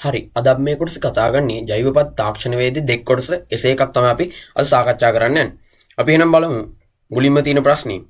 හරි අද අපි මේ කොටස කතා කරන්නේ ජෛවපත් තාක්ෂණවේදී දෙක කොටස එසේ එකක් තමයි අපි අද සාකච්ඡා කරන්න යන්නේ. අපි එහෙනම් බලමු මුලින්ම තියෙන ප්‍රශ්නේ.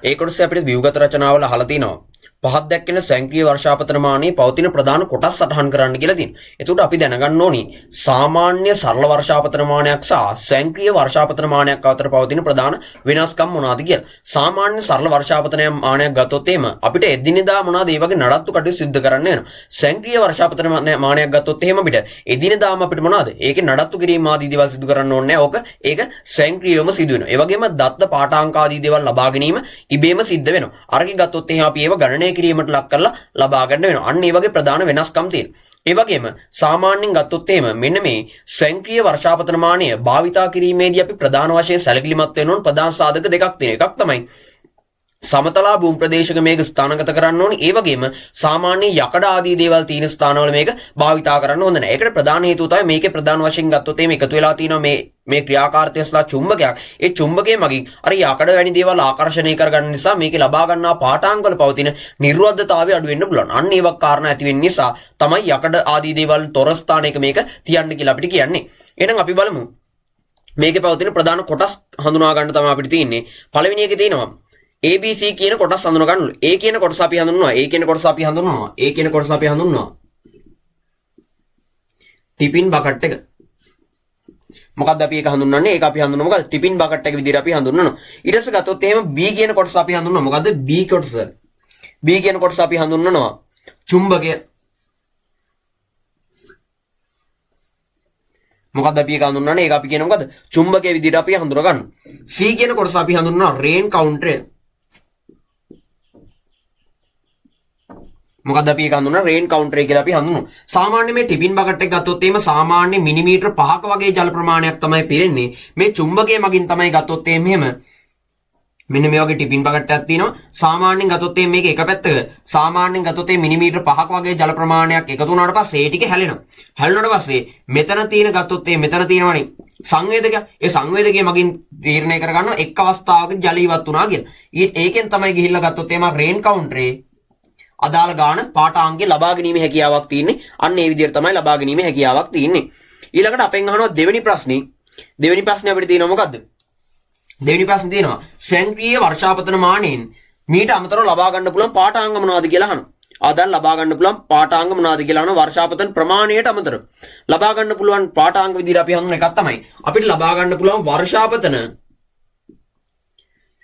ඒ කොටසේ අපිට ව්‍යුහගත රචනාවල අහලා තිනවා පහත් දැක්කෙන ස්වයංක්‍රීය වර්ෂාපතන මානයේ පවතින ප්‍රධාන කොටස් සටහන් කරන්න කියලා තියෙනවා. එතකොට අපි දැනගන්න ඕනි සාමාන්‍ය සරල වර්ෂාපතන මානයක් සහ ස්වයංක්‍රීය වර්ෂාපතන මානයක් අතර පවතින ප්‍රධාන වෙනස්කම් මොනවාද කියලා. සාමාන්‍ය සරල වර්ෂාපතන මානයක් ගත්තොත් එහෙම අපිට එදිනෙදා මොනවාද ඒ වගේ නඩත්තු කටයුතු සිදු කරන්න වෙනවා. ස්වයංක්‍රීය වර්ෂාපතන මානයක් ගත්තොත් එහෙම අපිට එදිනෙදාම අපිට මොනවාද ඒකේ නඩත්තු කිරීම ආදී දේවල් සිදු කරන්න ඕනේ නැහැ. ඕක ඒක ස්වයංක්‍රීයවම සිදු වෙනවා. ඒ වගේම දත්ත පාඨාංක ආදී දේවල් ලබා ගැනීම ඉබේම සිද්ධ වෙනවා. අරකි ගත්තොත් එහෙම අපි ඒව ගණනය කිරීමට ලක් කරලා ලබා ගන්න වෙනවා. අන්න ඒ වගේ ප්‍රධාන වෙනස්කම් තියෙනවා. ඒ වගේම සාමාන්‍යයෙන් ගත්තොත් එහෙම මෙන්න මේ ස්වයංක්‍රීය වර්ෂාපතන මානය භාවිතා කිරීමේදී අපි ප්‍රධාන වශයෙන් සැලකිලිමත් වෙන්න ඕන ප්‍රධාන සාධක දෙකක් තියෙනවා. එකක් තමයි සමතලා භූමි ප්‍රදේශක මේක ස්ථානගත කරන්න ඕනේ. ඒ වගේම සාමාන්‍ය යකඩ ආදී දේවල් තියෙන ස්ථානවල මේක භාවිතා කරන්න හොඳ නැහැ. ඒකට ප්‍රධාන හේතුව තමයි මේකේ ප්‍රධාන වශයෙන් ගත්තොත් එහෙම එකතු වෙලා තියෙනවා මේ ක්‍රියාකාරීත්වයස්ලා චුම්බකයක්. ඒ චුම්බකයේ මගින් අර යකඩ වැනි දේවල් ආකර්ෂණය කරගන්න නිසා මේකේ ලබා ගන්නා පාඨාංගවල පවතින නිර්වද්දතාවය අඩු වෙන්න පුළුවන්. අන්න ඒ වගේ කාරණා ඇති වෙන්න නිසා තමයි යකඩ ආදී දේවල් තොර ස්ථානයක මේක තියන්න කියලා අපිට කියන්නේ. එහෙනම් අපි බලමු මේකේ පවතින ප්‍රධාන කොටස් හඳුනා ගන්න තමයි අපිට තියෙන්නේ. පළවෙනි එකේ තියෙනවා ABC කියන කොටස් හඳුනා ගන්න ඕනේ. A කියන කොටස අපි හඳුන්වනවා. A කියන කොටස අපි හඳුන්වනවා. A කියන කොටස අපි හඳුන්වනවා. ටිපින් බකට් එක. මොකක්ද අපි ඒක හඳුන්වන්නේ? ඒක අපි හඳුන්වනවා මොකද? ටිපින් බකට් එක විදිහට අපි හඳුන්වනවා. ඊට පස්සේ ගත්තොත් එහෙම B කියන කොටස අපි හඳුන්වනවා. මොකද්ද? B කොටස. B කියන කොටස අපි හඳුන්වනවා චුම්බකය. මොකද්ද අපි ඒක හඳුන්වන්නේ? ඒක අපි කියන මොකද්ද? චුම්බකයේ විදිහට අපි හඳුනා ගන්නවා. C කියන කොටස අපි හඳුන්වනවා රේන් කවුන්ටර්. මොකද අපි ඒක හඳුන්වන රේන් කවුන්ටර් කියලා අපි හඳුන්වනවා. සාමාන්‍ය මේ ටිපින් බකට් එක ගත්තොත් එහෙම සාමාන්‍ය මිලිමීටර 5ක වගේ ජල ප්‍රමාණයක් තමයි පිරෙන්නේ. මේ චුම්බකයේ මගින් තමයි ගත්තොත් එහෙම මෙන්න මේ වගේ ටිපින් බකට් එකක් තියෙනවා. සාමාන්‍යයෙන් ගත්තොත් මේක එක පැත්තක සාමාන්‍යයෙන් ගත්තොත් මිලිමීටර 5ක වගේ ජල ප්‍රමාණයක් එකතු වුණාට පස්සේ ඒ ටික හැලෙනවා. හැලුණාට පස්සේ මෙතන තියෙන ගත්තොත් මෙතන තියෙනවනේ සංවේදකයක්. ඒ සංවේදකයේ මගින් තීරණය කරගන්නවා එක් අවස්ථාවක ජල ඉවත් වුණා කියලා. ඒකෙන් තමයි ගිහිල්ලා ගත්තොත් එහෙම රේන් කවුන්ටරේ අදාළ ගාන පාඨාංගේ ලබා ගැනීම හැකියාවක් තියෙන්නේ. අන්න ඒ විදිහට තමයි ලබා ගැනීම හැකියාවක් තියෙන්නේ. ඊළඟට අපෙන් අහනවා දෙවෙනි ප්‍රශ්නේ. දෙවෙනි ප්‍රශ්නේ අපිට තියෙනවා මොකද්ද? දෙවෙනි ප්‍රශ්නේ තියෙනවා ස්වයංක්‍රීය වර්ෂාපතන මානයෙන් මීට අමතරව ලබා ගන්න පුළුවන් පාඨාංග මොනවද කියලා අහනවා. ආදාළ ලබා ගන්න පුළුවන් පාඨාංග මොනවද කියලා අහනවා වර්ෂාපතන ප්‍රමාණයට අමතරව. ලබා ගන්න පුළුවන් පාඨාංග විදිහට අපි හඳුන්වන එකක් තමයි අපිට ලබා ගන්න පුළුවන්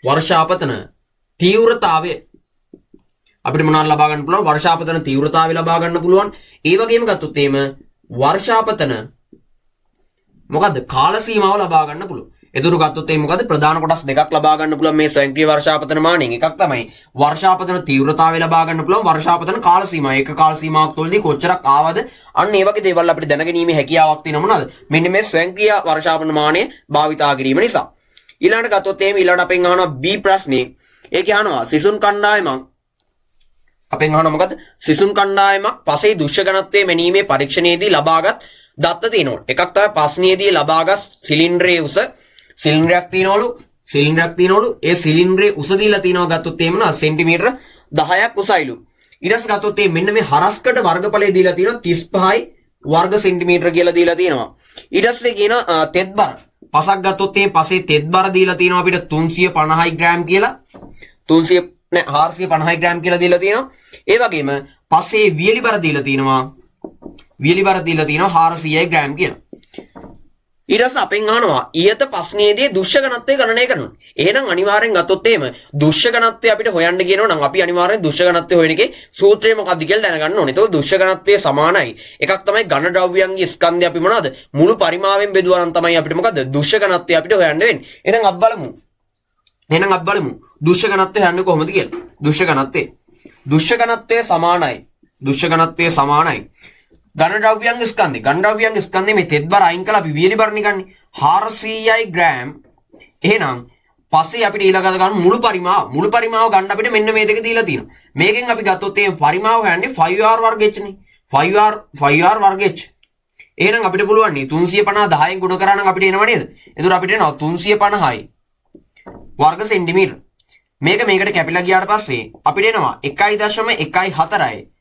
වර්ෂාපතන තීව්‍රතාවය. අපිට මොනවද ලබා ගන්න පුළුවන්? වර්ෂාපතන තීව්‍රතාවය ලබා ගන්න පුළුවන්. ඒ වගේම ගත්තොත් එහෙම වර්ෂාපතන මොකද්ද? කාල සීමාව ලබා ගන්න පුළුවන්. එතකොට ගත්තොත් එහෙම මොකද්ද? ප්‍රධාන කොටස් දෙකක් ලබා ගන්න පුළුවන් මේ ස්වයංක්‍රීය වර්ෂාපතන මානයෙන්. එකක් තමයි වර්ෂාපතන තීව්‍රතාවය ලබා ගන්න පුළුවන් වර්ෂාපතන කාල සීමාව. ඒක කාල සීමාවක් තුළදී කොච්චරක් ආවද? අන්න ඒ වගේ දේවල් අපිට දැනගැනීමේ හැකියාවක් තියෙනවා මොනවාද? මෙන්න මේ ස්වයංක්‍රීය වර්ෂාපතන මානය භාවිතා කිරීම නිසා. ඊළඟට ගත්තොත් එහෙම ඊළඟට අපෙන් අහනවා B ප්‍රශ්නේ. ඒකේ අහනවා සිසුන් කණ්ඩායමක් අපෙන් අහනවා මොකද? සිසුන් කණ්ඩායමක් පසේ දුෂ්‍ය ඝනත්වයේ මැනීමේ පරීක්ෂණයේදී ලබාගත් දත්ත තියෙනවා. එකක් තමයි පස්නියේදී ලබාගත් සිලින්ඩරයේ උස සිලින්ඩරයක් තියෙනවලු. ඒ සිලින්ඩරයේ උස දීලා තියෙනවා ගත්තොත් එහෙම නා සෙන්ටිමීටර 10ක් උසයිලු. ඊට පස්සේ ගත්තොත් මේ මෙන්න මේ හරස්කඩ වර්ගඵලය දීලා තියෙනවා 35යි වර්ග සෙන්ටිමීටර කියලා දීලා තියෙනවා. ඊට පස්සේ කියන තෙත් බර පසක් ගත්තොත් මේ පසේ තෙත් බර දීලා තියෙනවා අපිට 350යි ග්‍රෑම් කියලා. 450 ග්‍රෑම් කියලා දීලා තියෙනවා. ඒ වගේම පස්සේ වියලි බර දීලා තියෙනවා 400යි ග්‍රෑම් කියලා. ඊට පස්සේ අපෙන් අහනවා ඊයත ප්‍රශ්නයේදී දුෂ්‍ය ඝනත්වය ගණනය කරනවා. එහෙනම් අනිවාර්යෙන් ගත්තොත් එහෙම දුෂ්‍ය ඝනත්වය අපිට හොයන්න කියනවා නම් අපි අනිවාර්යෙන් දුෂ්‍ය ඝනත්වය හොයන එකේ සූත්‍රය මොකක්ද කියලා දැනගන්න ඕනේ. ඒක දුෂ්‍ය ඝනත්වය සමානයි. එකක් තමයි ඝන ද්‍රව්‍යයන්ගේ ස්කන්ධය අපි මොනවද? මුළු පරිමාවෙන් බෙදුවා නම් තමයි අපිට මොකද්ද? දුෂ්‍ය ඝනත්වය අපිට හොයන්න වෙන්නේ. එහෙනම් අපි බලමු. දුෂ්‍ය ඝනත්වය හොයන්නේ කොහොමද කියලා. දුෂ්‍ය ඝනත්වය සමානයි. ඝන ද්‍රව්‍යයන්ගේ ස්කන්ධේ මේ තෙත් බර අයින් කළා අපි වියලි බර නිකන්නේ 400යි ග්‍රෑම්. එහෙනම් පස්සේ අපිට ඊළඟට ගන්න මුළු පරිමාව ගන්න අපිට මෙන්න මේ දෙක දීලා තියෙනවා. මේකෙන් අපි ගත්තොත් මේ පරිමාව හොයන්නේ 5r වර්ග h නේ. 5r වර්ග h. එහෙනම් අපිට පුළුවන් නේ 350 10න් ගුණ කරා නම් අපිට එනව නේද? එතකොට අපිට එනවා 350යි වර්ග සෙන්ටිමීටර. මේකට කැපිලා ගියාට පස්සේ අපිට එනවා 1.14යි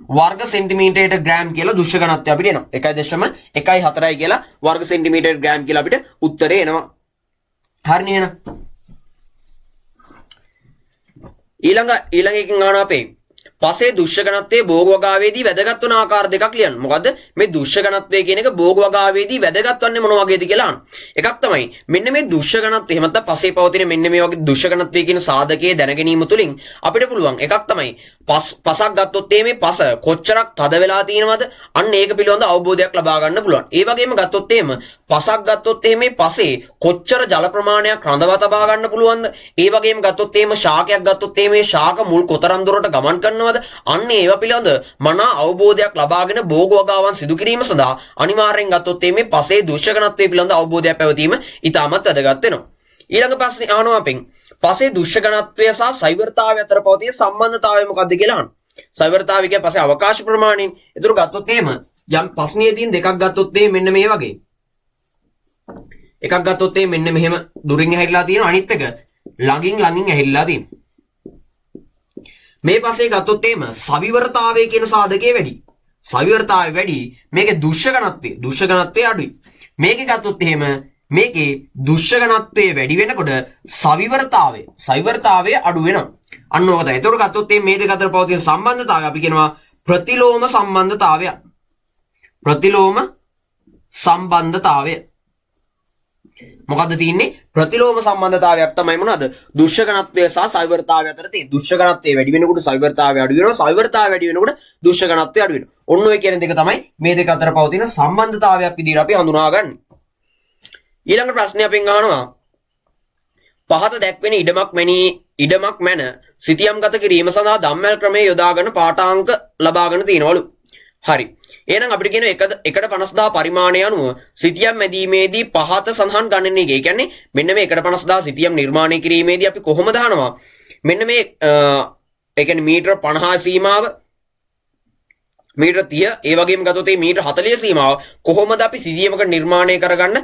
වර්ග සෙන්ටිමීටරයට ග්‍රෑම් කියලා දුෂ්‍ය ඝනත්වය අපිට එනවා. 1.1.4 කියලා වර්ග සෙන්ටිමීටරයට ග්‍රෑම් කියලා අපිට උත්තරේ එනවා. හරිනේ එහෙනම්. ඊළඟ එකකින් අහනවා අපේ පසේ දුෂ්‍ය ඝනත්වයේ භෝග වගාවේදී වැදගත් වන ආකාර දෙකක් ලියන්න. මොකද්ද මේ දුෂ්‍ය ඝනත්වය කියන එක භෝග වගාවේදී වැදගත් වන්නේ මොන වගේද කියලා අහන්න. එකක් තමයි මෙන්න මේ දුෂ්‍ය ඝනත්වය එහෙම නැත්නම් පසේ පවතින මෙන්න මේ වගේ දුෂ්‍ය ඝනත්වය කියන සාධකයේ දැන ගැනීම තුළින් අපිට පුළුවන් එකක් තමයි පසක් ගත්තොත් මේ පස කොච්චරක් තද වෙලා තියෙනවද අන්න ඒක පිළිබඳ අවබෝධයක් ලබා ගන්න පුළුවන්. ඒ වගේම ගත්තොත් පසක් ගත්තොත් මේ පසේ කොච්චර ජල ප්‍රමාණයක් රඳවා තබා ගන්න පුළුවන්ද? ඒ වගේම ගත්තොත් ශාකයක් ගත්තොත් මේ ශාක මුල් කොතරම් දුරට ගමන් කරනවද? අන්න ඒවා පිළිබඳ මනා අවබෝධයක් ලබාගෙන භෝග වගාවන් සිදු කිරීම සඳහා අනිවාර්යෙන් ගත්තොත් මේ පසේ දුෂ්‍ය ඝනත්වය පිළිබඳ අවබෝධයක් පැවතීම ඉතාමත් වැදගත් වෙනවා. ඊළඟ ප්‍රශ්නේ අහනවා අපෙන් පසේ දුෂ්‍ය ඝනත්වය සහ සෛවර්තාවය අතර පවතින සම්බන්ධතාවය මොකක්ද කියලා අහන්න. සෛවර්තාවය කියන්නේ පසේ අවකාශ ප්‍රමාණයෙන්. ඒතර ගත්තොත් යම් ප්‍රශ්නයේ තියෙන දෙකක් ගත්තොත් මෙන්න මේ වගේ. එකක් ගත්තොත් මෙන්න මෙහෙම දුරින් ඇහිලා තියෙනවා අනිත් එක ළඟින් ඇහිලා තියෙනවා. මේ පස්සේ ගත්තොත් සවිවරතාවය කියන සාධකයේ වැඩි. සවිවරතාවය වැඩි මේකේ දුෂ්‍ය ඝනත්වය අඩුයි. මේකේ ගත්තොත් මේකේ දුෂ්‍ය ඝනත්වය වැඩි වෙනකොට සවිවරතාවය අඩු වෙනවා. අන්න ඕක තමයි. ඒතකොට ගත්තොත් මේ දෙක අතර පවතින සම්බන්ධතාවය අපි කියනවා ප්‍රතිලෝම සම්බන්ධතාවය. ප්‍රතිලෝම සම්බන්ධතාවය. මොකද්ද තියෙන්නේ? ප්‍රතිලෝම සම්බන්ධතාවයක් තමයි මොනවද? දුෂ්‍ය ඝනත්වය සහ සවිවරතාවය අතර තියෙන. දුෂ්‍ය ඝනත්වය වැඩි වෙනකොට සවිවරතාවය අඩු වෙනවා. සවිවරතාවය වැඩි වෙනකොට දුෂ්‍ය ඝනත්වය අඩු වෙනවා. ඔන්න ඔය කියන දෙක තමයි මේ දෙක අතර පවතින සම්බන්ධතාවයක් විදිහට අපි හඳුනාගන්නේ. ඊළඟ ප්‍රශ්නේ අපෙන් අහනවා පහත දැක්වෙන ඉඩමක් මැන සිතියම් ගත කිරීම සඳහා ධම්මල් ක්‍රමයේ යොදාගෙන පාඨාංක ලබාගෙන තිනවලු. හරි. එහෙනම් අපිට කියන 1.50000 පරිමාණය අනුව සිතියම් මැදීමේදී පහත සඳහන් ගණනය. ඒ කියන්නේ මෙන්න මේ 1.50000 සිතියම් නිර්මාණය කිරීමේදී අපි කොහොමද අහනවා? මෙන්න මේ ඒ කියන්නේ මීටර 50 සීමාව මීටර 30 ඒ වගේම ගත්තොත් මේ මීටර 40 සීමාව කොහොමද අපි සිතියමක නිර්මාණය කරගන්න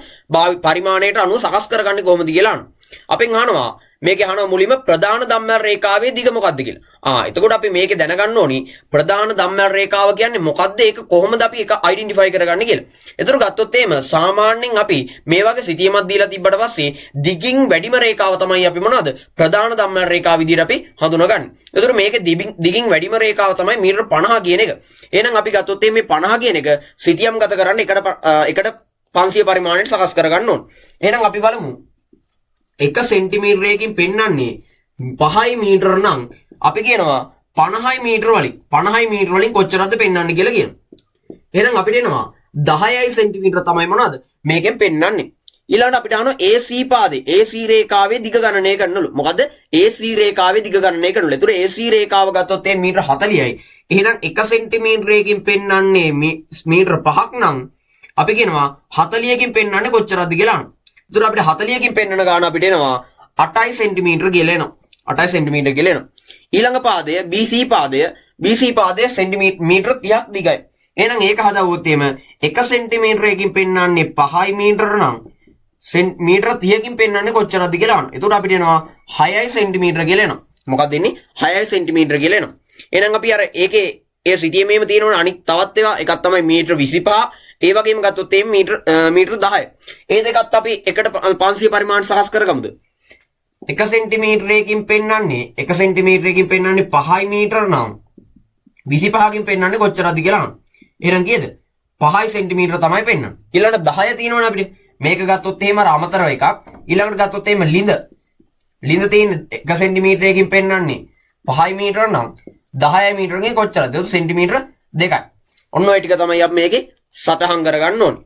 පරිමාණයට අනුව සකස් කරගන්නේ කොහොමද කියලා අහනවා. අපෙන් අහනවා මේකේ අහනවා මුලින්ම ප්‍රධාන ධම්මල් රේඛාවේ දිග මොකක්ද කියලා. එතකොට අපි මේකේ දැනගන්න ඕනි ප්‍රධාන ධම්මල් රේඛාව කියන්නේ මොකක්ද? ඒක කොහොමද අපි ඒක අයිඩෙන්ටිෆයි කරගන්නේ කියලා. එතකොට ගත්තොත් සාමාන්‍යයෙන් අපි මේ වගේ සිතියමක් දීලා තිබ්බට පස්සේ දිගින් වැඩිම රේඛාව තමයි අපි මොනවද? ප්‍රධාන ධම්මල් රේඛාව විදිහට අපි හඳුනගන්නේ. එතකොට මේකේ දිගින් වැඩිම රේඛාව තමයි මීටර 50 කියන එක. එහෙනම් අපි ගත්තොත් මේ 50 කියන එක සිතියම් ගත කරන්න එකට 500 පරිමාණයට සකස් කරගන්න ඕන. එහෙනම් අපි බලමු 1 සෙන්ටිමීටරයකින් පෙන්වන්නේ 5 මීටර නම් අපි කියනවා 50 මීටර වලින් කොච්චරද පෙන්වන්නේ කියලා කියනවා. එහෙනම් අපිට එනවා 10 සෙන්ටිමීටර තමයි මොනවද මේකෙන් පෙන්වන්නේ. ඊළඟට අපිට අහනවා AC පාදේ AC රේඛාවේ දිග ගණනය කරනලු. මොකද AC රේඛාවේ දිග ගණනය කරනලු. ඒතර AC රේඛාව ගත්තොත් මීටර 40යි. එහෙනම් 1 සෙන්ටිමීටරයකින් පෙන්වන්නේ මීටර 5ක් නම් අපි කියනවා 40කින් පෙන්වන්නේ කොච්චරද කියලා අහනවා. ඒතර අපිට 40කින් පෙන්වන ගාන අපිට එනවා 8 සෙන්ටිමීටර කියලා එනවා. 8 සෙන්ටිමීටර කියලා එනවා. ඊළඟ පාදය BC පාදය සෙන්ටිමීටර 30ක් දිගයි. එහෙනම් ඒක හදාවුවොත් 1 සෙන්ටිමීටරයකින් පෙන්වන්නේ 5 මීටර නම් මීටර 30කින් පෙන්වන්නේ කොච්චරද කියලා අහනවා. ඒතකොට අපිට එනවා 6 සෙන්ටිමීටර කියලා එනවා. මොකක්ද එන්නේ? 6 සෙන්ටිමීටර කියලා එනවා. එහෙනම් අපි අර ඒකේ ඒ සිතියමේම තියෙනවනේ අනිත් තවත් ඒවා එකක් තමයි මීටර 25 ඒ වගේම ගත්තොත් මීටර 10. ඒ දෙකත් අපි එකට 500 පරිමාණ සකස් කරගමුද? 1 සෙන්ටිමීටරයකින් පෙන්වන්නේ 5 මීටර නම් 25කින් පෙන්වන්නේ කොච්චරද කියලා අහනවා. එහෙනම් කීයද? 5 සෙන්ටිමීටර තමයි පෙන්වන්නේ. ඊළඟට 10 තියෙනවනේ අපිට. මේක ගත්තොත් එහෙම අමතරව එකක්. ඊළඟට ගත්තොත් එහෙම ලිඳ තියෙන 1 සෙන්ටිමීටරයකින් පෙන්වන්නේ 5 මීටර නම් 10 මීටරකින් කොච්චරද? සෙන්ටිමීටර 2යි. ඔන්න ඔය ටික තමයි අපි මේකේ සටහන් කරගන්න ඕනේ.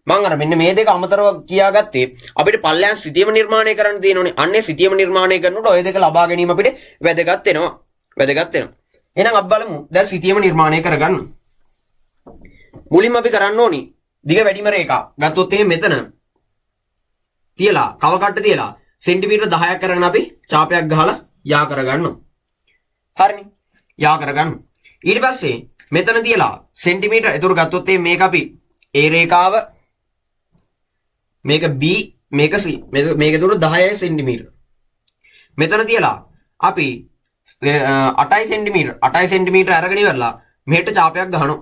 මම අර මෙන්න මේ දෙක අමතරව කියාගත්තේ අපිට පල්ලයන් සිතියම නිර්මාණය කරන්න තියෙනෝනේ. අන්නේ සිතියම නිර්මාණය කරනකොට ඔය දෙක ලබා ගැනීම අපිට වැදගත් වෙනවා. එහෙනම් අපි බලමු දැන් සිතියම නිර්මාණය කරගන්න. මුලින්ම අපි කරන්න ඕනි දිග වැඩිම රේඛා. ගත්තොත් එහෙනම් මෙතන තියලා කව කට්ට තියලා සෙන්ටිමීටර 10ක් කරගෙන අපි ඡාපයක් ගහලා යා කරගන්නවා. හරිනේ. යා කරගන්න. ඊට පස්සේ මෙතන තියලා සෙන්ටිමීටර එතකොට ගත්තොත් මේක අපි A රේඛාව මේක B මේක C මේක දුර 10 සෙන්ටිමීටර. මෙතන තියලා අපි 8 සෙන්ටිමීටර අරගෙන ඉවරලා මෙහෙට ඡාපයක් ගහනවා.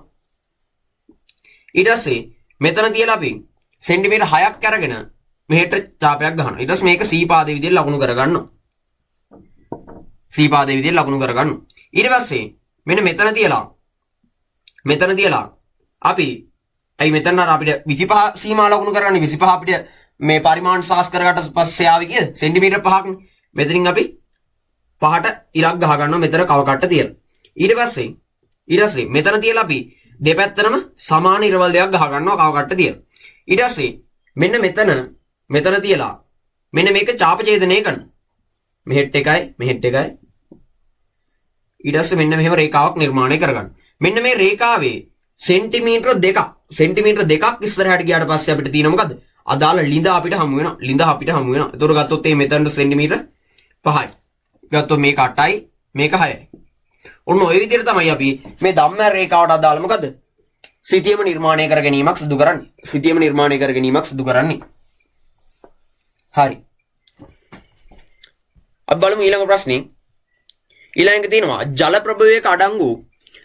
ඊට පස්සේ මෙතන තියලා අපි සෙන්ටිමීටර් 6ක් අරගෙන මෙහෙට ඡාපයක් ගහනවා. ඊට පස්සේ මේක C පාදයේ විදිහට ලකුණු කරගන්නවා. C පාදයේ විදිහට ලකුණු කරගන්නවා. ඊට පස්සේ මෙන්න මෙතන තියලා අපි ඇයි මෙතන අර අපිට 25 සීමා ලකුණු කරගන්නේ 25 අපිට මේ පරිමාණ සාස් කරගට පස්සේ ආවේ කීයද සෙන්ටිමීටර් 5ක්. මෙතනින් අපි 5ට ඉරක් ගහ ගන්නවා මෙතන කව කට්ට තියලා. ඊට පස්සේ මෙතන තියලා අපි දෙපැත්තටම සමාන ඉරවල් දෙකක් ගහ ගන්නවා කව කට්ට තියලා. ඊට පස්සේ මෙන්න මෙතන තියලා මෙන්න මේක ඡාප ඡේදනය කරන. මෙහෙට් එකයි. ඊට පස්සේ මෙන්න මෙහෙම රේඛාවක් නිර්මාණය කරගන්න. මෙන්න මේ රේඛාවේ සෙන්ටිමීටර දෙකක් ඉස්සරහට ගියාට පස්සේ අපිට තියෙන මොකද්ද? අදාළ ලිඳ අපිට හමු වෙනවා. ඒතකොට ගත්තොත් මේ මෙතනට සෙන්ටිමීටර 5යි. ගත්තොත් මේක 8යි, මේක 6යි. ඔන්න ඔය විදිහට තමයි අපි මේ ධම්ම රේඛාවට අදාළ මොකද්ද? සිතියම නිර්මාණය කර ගැනීමක් සිදු කරන්නේ. හරි. අපි බලමු ඊළඟ ප්‍රශ්නේ. ඊළඟ තියෙනවා ජල ප්‍රභවයක අඩංගු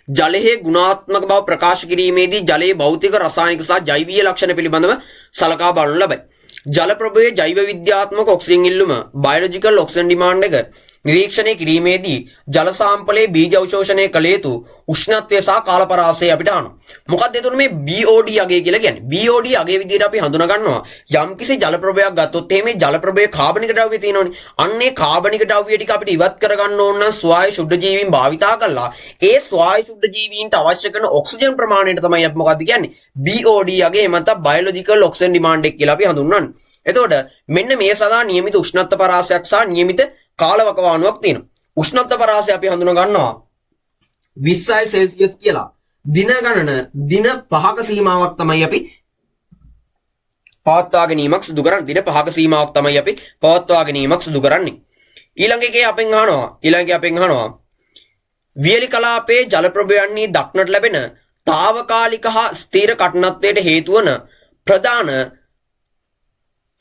ජලයේ ගුණාත්මක බව ප්‍රකාශ කිරීමේදී ජලයේ භෞතික රසායනික සහ ජෛවීය ලක්ෂණ පිළිබඳව සලකා බලනු ලබයි. ජල ප්‍රභවයේ ජෛව විද්‍යාත්මක ඔක්සිජන් ඉල්ලුම බයොලොජිකල් ඔක්සිජන් ඩිමාන්ඩ් එක නිරීක්ෂණය කිරීමේදී ජල සාම්පලයේ බීජ අවශෝෂණය කළ යුතු උෂ්ණත්වය සහ කාලපරාසය අපිට අහනවා. මොකක්ද එතකොට මේ BOD අගය කියලා කියන්නේ? BOD අගය විදිහට අපි හඳුනා ගන්නවා යම්කිසි ජල ප්‍රභවයක් ගත්තොත් මේ ජල ප්‍රභවයේ කාබනික ද්‍රව්‍ය තියෙනවනේ. අන්නේ කාබනික ද්‍රව්‍ය ටික අපිට ඉවත් කරගන්න ඕන නම් ස්වායු ශුද්ධ ජීවීන් භාවිතා කළා. ඒ ස්වායු ශුද්ධ ජීවීන්ට අවශ්‍ය කරන ඔක්සිජන් ප්‍රමාණයට තමයි අපි මොකක්ද කියන්නේ? BOD අගය එහෙම නැත්නම් බයොලොජිකල් ඔක්සිජන් ඩිමාන්ඩ් එක කියලා අපි හඳුන්වන්නේ. එතකොට මෙන්න මේ සඳහා නියමිත උෂ්ණත්ව පරාසයක් සහ නියමිත කාලවකවානුවක් තියෙනවා. උෂ්ණත්ව පරාසය අපි හඳුනා ගන්නවා 20 සෙල්සියස් කියලා. දින ගණන දින 5ක සීමාවක් තමයි අපි පවත්වා ගැනීමක් සිදු කරන්නේ. දින 5ක සීමාවක් තමයි අපි පවත්වා ගැනීමක් සිදු කරන්නේ. ඊළඟ එකේ අපෙන් අහනවා වියලි කලාපයේ ජල ප්‍රභවයන්හි දක්නට ලැබෙන తాවකාලික හා ස්ථිර කඨිනත්වයට හේතු වන ප්‍රධාන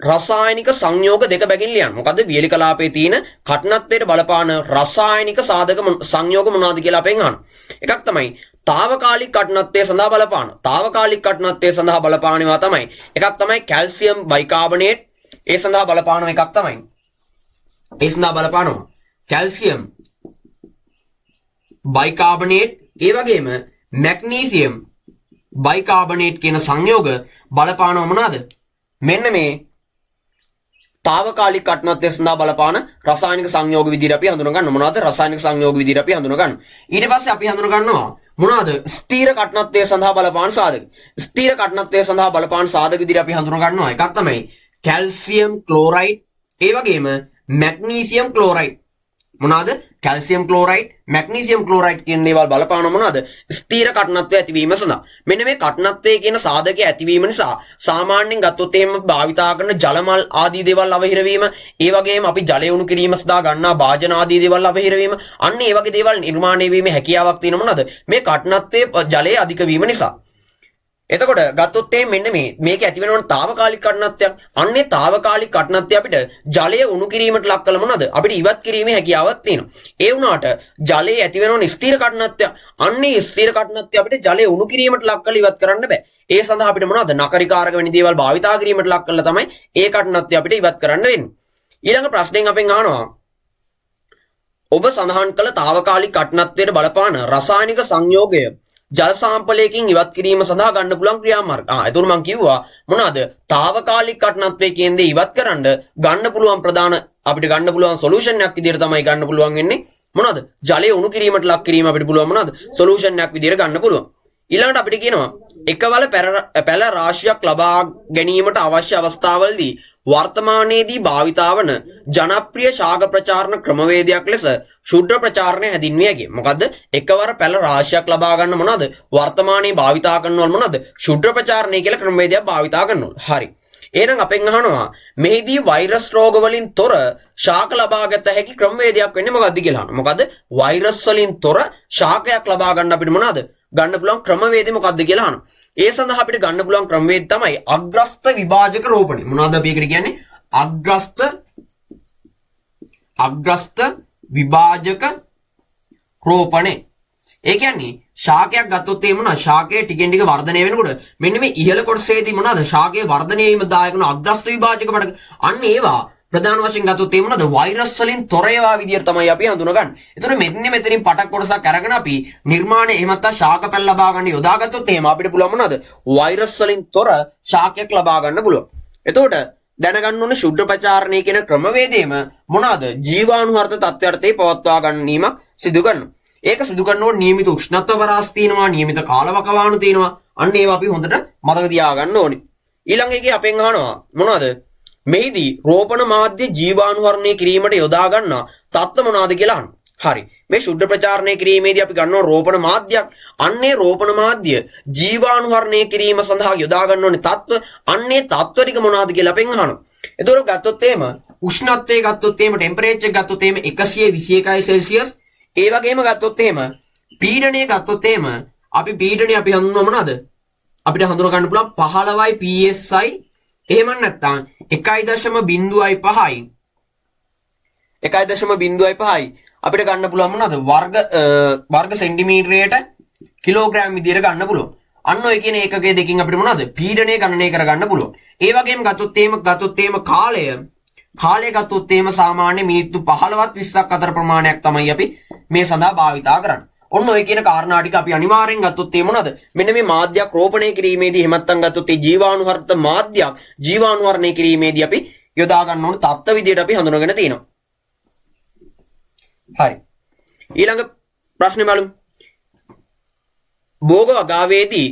රසායනික සංයෝග දෙක බැගින් ලියන්න. මොකද්ද වියලි කලාපයේ තියෙන කඨිනත්වයට බලපාන රසායනික සාධක සංයෝග මොනවද කියලා අපෙන් අහනවා. එකක් තමයි తాවකාලික කඨිනත්වය සඳහා බලපාන. తాවකාලික කඨිනත්වය සඳහා බලපානවා තමයි. එකක් තමයි කැල්සියම් බයිකාබනේට්. ඒ සඳහා බලපාන එකක් තමයි. ඒ සඳහා බලපානවා කැල්සියම් බයිකාබනේට්. ඒ වගේම මැග්නීසියම් බයිකාබනේට් කියන සංයෝග බලපානවා මොනවාද? මෙන්න මේ తాවකාලික කඨිනත්වය සඳහා බලපාන රසායනික සංයෝග විදිහට අපි හඳුනා ගන්න. මොනවද රසායනික සංයෝග විදිහට අපි හඳුනා ගන්න. ඊට පස්සේ අපි හඳුනා ගන්නවා මොනවද ස්ථීර කඨිනත්වය සඳහා බලපාන සාධක. ස්ථීර කඨිනත්වය සඳහා බලපාන සාධක විදිහට අපි හඳුනා ගන්නවා. එකක් තමයි කැල්සියම් ක්ලෝරයිඩ්. ඒ වගේම මැග්නීසියම් ක්ලෝරයිඩ්. මොනවාද? කැල්සියම් ක්ලෝරයිඩ්, මැග්නීසියම් ක්ලෝරයිඩ් කියන දේවල් බලපාන මොනවාද? ස්ථීර කඨිනත්වය ඇතිවීම සඳහා. මෙන්න මේ කඨිනත්වය කියන සාධකයේ ඇතිවීම නිසා සාමාන්‍යයෙන් ගත්තොත් එහෙම භාවිතා කරන ජලමල් ආදී දේවල් අවහිර වීම, ඒ වගේම අපි ජලය උණු කිරීම සඳහා ගන්නා භාජන ආදී දේවල් අවහිර වීම, අන්න ඒ වගේ දේවල් නිර්මාණය වීමේ හැකියාවක් තියෙන මොනවාද? මේ කඨිනත්වයේ ජලයේ අධික වීම නිසා. එතකොට ගත්තොත් මෙන්න මේක ඇති වෙනවන తాවකාලික කඨිනත්වයක්. අන්නේ తాවකාලික කඨිනත්වය අපිට ජලය උණු කිරීමට ලක් කළ මොනවාද? අපිට ඉවත් කිරීමේ හැකියාවක් තියෙනවා. ඒ වුණාට ජලයේ ඇති වෙනවන ස්ථිර කඨිනත්වය. අන්නේ ස්ථිර කඨිනත්වය අපිට ජලය උණු කිරීමට ලක් කළ ඉවත් කරන්න බෑ. ඒ සඳහා අපිට මොනවද? නකරිකාරක වැනි දේවල් භාවිතා කිරීමට ලක් කළා තමයි ඒ කඨිනත්වය අපිට ඉවත් කරන්න වෙන්නේ. ඊළඟ ප්‍රශ්නෙන් අපෙන් අහනවා ඔබ සඳහන් කළ తాවකාලික කඨිනත්වයට බලපාන රසායනික සංයෝගය ජල සාම්පලයකින් ඉවත් කිරීම සඳහා ගන්න පුළුවන් ක්‍රියාමාර්ග. එතකොට මම කිව්වා මොනවාද? తాවකාලික කඨිනත්වයේ කියන දේ ඉවත් කරන්න ගන්න පුළුවන් ප්‍රධාන අපිට ගන්න පුළුවන් සොලියුෂන් එකක් විදිහට තමයි ගන්න පුළුවන් වෙන්නේ. මොනවාද? ජලය උණු කිරීමට ලක් කිරීම අපිට පුළුවන් මොනවාද? සොලියුෂන් එකක් විදිහට ගන්න පුළුවන්. ඊළඟට අපිට කියනවා එකවල පැල රාශියක් ලබා ගැනීමට අවශ්‍ය අවස්ථාවලදී වර්තමානයේදී භාවිතා වන ජනප්‍රිය ශාක ප්‍රචාරණ ක්‍රමවේදයක් ලෙස ශුද්ධ ප්‍රචාරණය හැදින්විය හැකියි. මොකද්ද? එකවර පැල රාශියක් ලබා ගන්න මොනවද? වර්තමානයේ භාවිතා කරනවල මොනවද? ශුද්ධ ප්‍රචාරණය කියලා ක්‍රමවේදයක් භාවිතා කරනවා. හරි. එහෙනම් අපෙන් අහනවා මෙහිදී වෛරස් රෝග වලින් තොර ශාක ලබාගත හැකි ක්‍රමවේදයක් වෙන්නේ මොකද්ද කියලා අහනවා. මොකද්ද? වෛරස් වලින් තොර ශාකයක් ලබා ගන්න අපිට මොනවද? ගන්න පුළුවන් ක්‍රමවේදය මොකක්ද කියලා අහනවා. ඒ සඳහා අපිට ගන්න පුළුවන් ක්‍රමවේදය තමයි අග්‍රස්ත විභාජක රෝපණය. මොනවද අපි ඒකට කියන්නේ? අග්‍රස්ත විභාජක රෝපණය. ඒ කියන්නේ ශාකයක් ගත්තොත් ඒ මොනවා ශාකයේ ටිකෙන් ටික වර්ධනය වෙනකොට මෙන්න මේ ඉහළ කොටසේදී මොනවාද ශාකයේ වර්ධනය වීම දායක වන අග්‍රස්ත විභාජක පඩක අන්න ඒවා ප්‍රධාන වශයෙන් ගත්තොත් ඒ මොනවාද වෛරස් වලින් තොර ඒවා විදියට තමයි අපි හඳුනගන්නේ. ඒතර මෙතනින් පටක් කොටසක් අරගෙන අපි නිර්මාණය එහෙම නැත්නම් ශාක පැල් ලබා ගන්න යොදාගත්තොත් එහෙම අපිට පුළුවන් මොනවාද වෛරස් වලින් තොර ශාකයක් ලබා ගන්න පුළුවන්. එතකොට දැනගන්න ඕනේ ශුද්ධ ප්‍රචාරණය කියන ක්‍රමවේදයේම මොනවාද ජීවාණුහර්ථ තත්ත්වයටදී පවත්වා ගැනීමක් සිදු කරනවා. ඒක සිදු කරනකොට නියමිත උෂ්ණත්ව පරාස තියෙනවා, නියමිත කාලවකවානු තියෙනවා. අන්න ඒවා අපි හොඳට මතක තියාගන්න ඕනේ. ඊළඟ එකේ අපෙන් අහනවා මොනවද? මෙහිදී රෝපණ මාධ්‍ය ජීවාණුහරණය කිරීමට යොදා ගන්නා තත්ත්ව මොනවාද කියලා අහනවා. හරි. මේ ශුද්ධ ප්‍රචාරණය කිරීමේදී අපි ගන්නවා රෝපණ මාධ්‍යයක්. අන්නේ රෝපණ මාධ්‍ය ජීවාණුහරණය කිරීම සඳහා යොදා ගන්න ඕනේ තත්ත්ව. අන්නේ තත්ත්ව ටික මොනවාද කියලා අපෙන් අහනවා. එතකොට ගත්තොත් එහෙම උෂ්ණත්වය ගත්තොත් එහෙම ටෙම්පරේචර් ගත්තොත් එහෙම 121යි සෙල්සියස්. ඒ වගේම ගත්තොත් එහෙම පීඩනය ගත්තොත් එහෙම අපි පීඩනය අපි හඳුන්වනවා මොනවාද? අපිට හඳුනා ගන්න පුළුවන් 15යි psi. එහෙම නැත්නම් 1.05යි 1.05යි අපිට ගන්න පුළුවන් මොනවාද? වර්ග සෙන්ටිමීටරයට කිලෝග්‍රෑම් විදියට ගන්න පුළුවන්. අන්න ඔය කියන ඒකකයේ දෙකින් අපිට මොනවාද? පීඩනය ගණනය කරගන්න පුළුවන්. ඒ වගේම ගත්තොත් එහෙම කාලය ගත්තොත් එහෙම සාමාන්‍ය මිනිත්තු 15ත් 20ක් අතර ප්‍රමාණයක් තමයි අපි මේ සඳහා භාවිතා කරන්නේ. ඔන්න ඔය කියන කාරණා ටික අපි අනිවාර්යෙන් ගත්තොත් ඒ මොනවාද? මෙන්න මේ මාධ්‍යයක් රෝපණය කිරීමේදී එහෙම නැත්නම් ගත්තොත් ඒ ජීවාණුහර්ථ මාධ්‍යයක් ජීවාණුහරණය කිරීමේදී අපි යොදා ගන්න ඕන තත්ත්ව විදියට අපි හඳුනගෙන තියෙනවා. හරි. ඊළඟ ප්‍රශ්නේ බලමු. භෝග වගාවේදී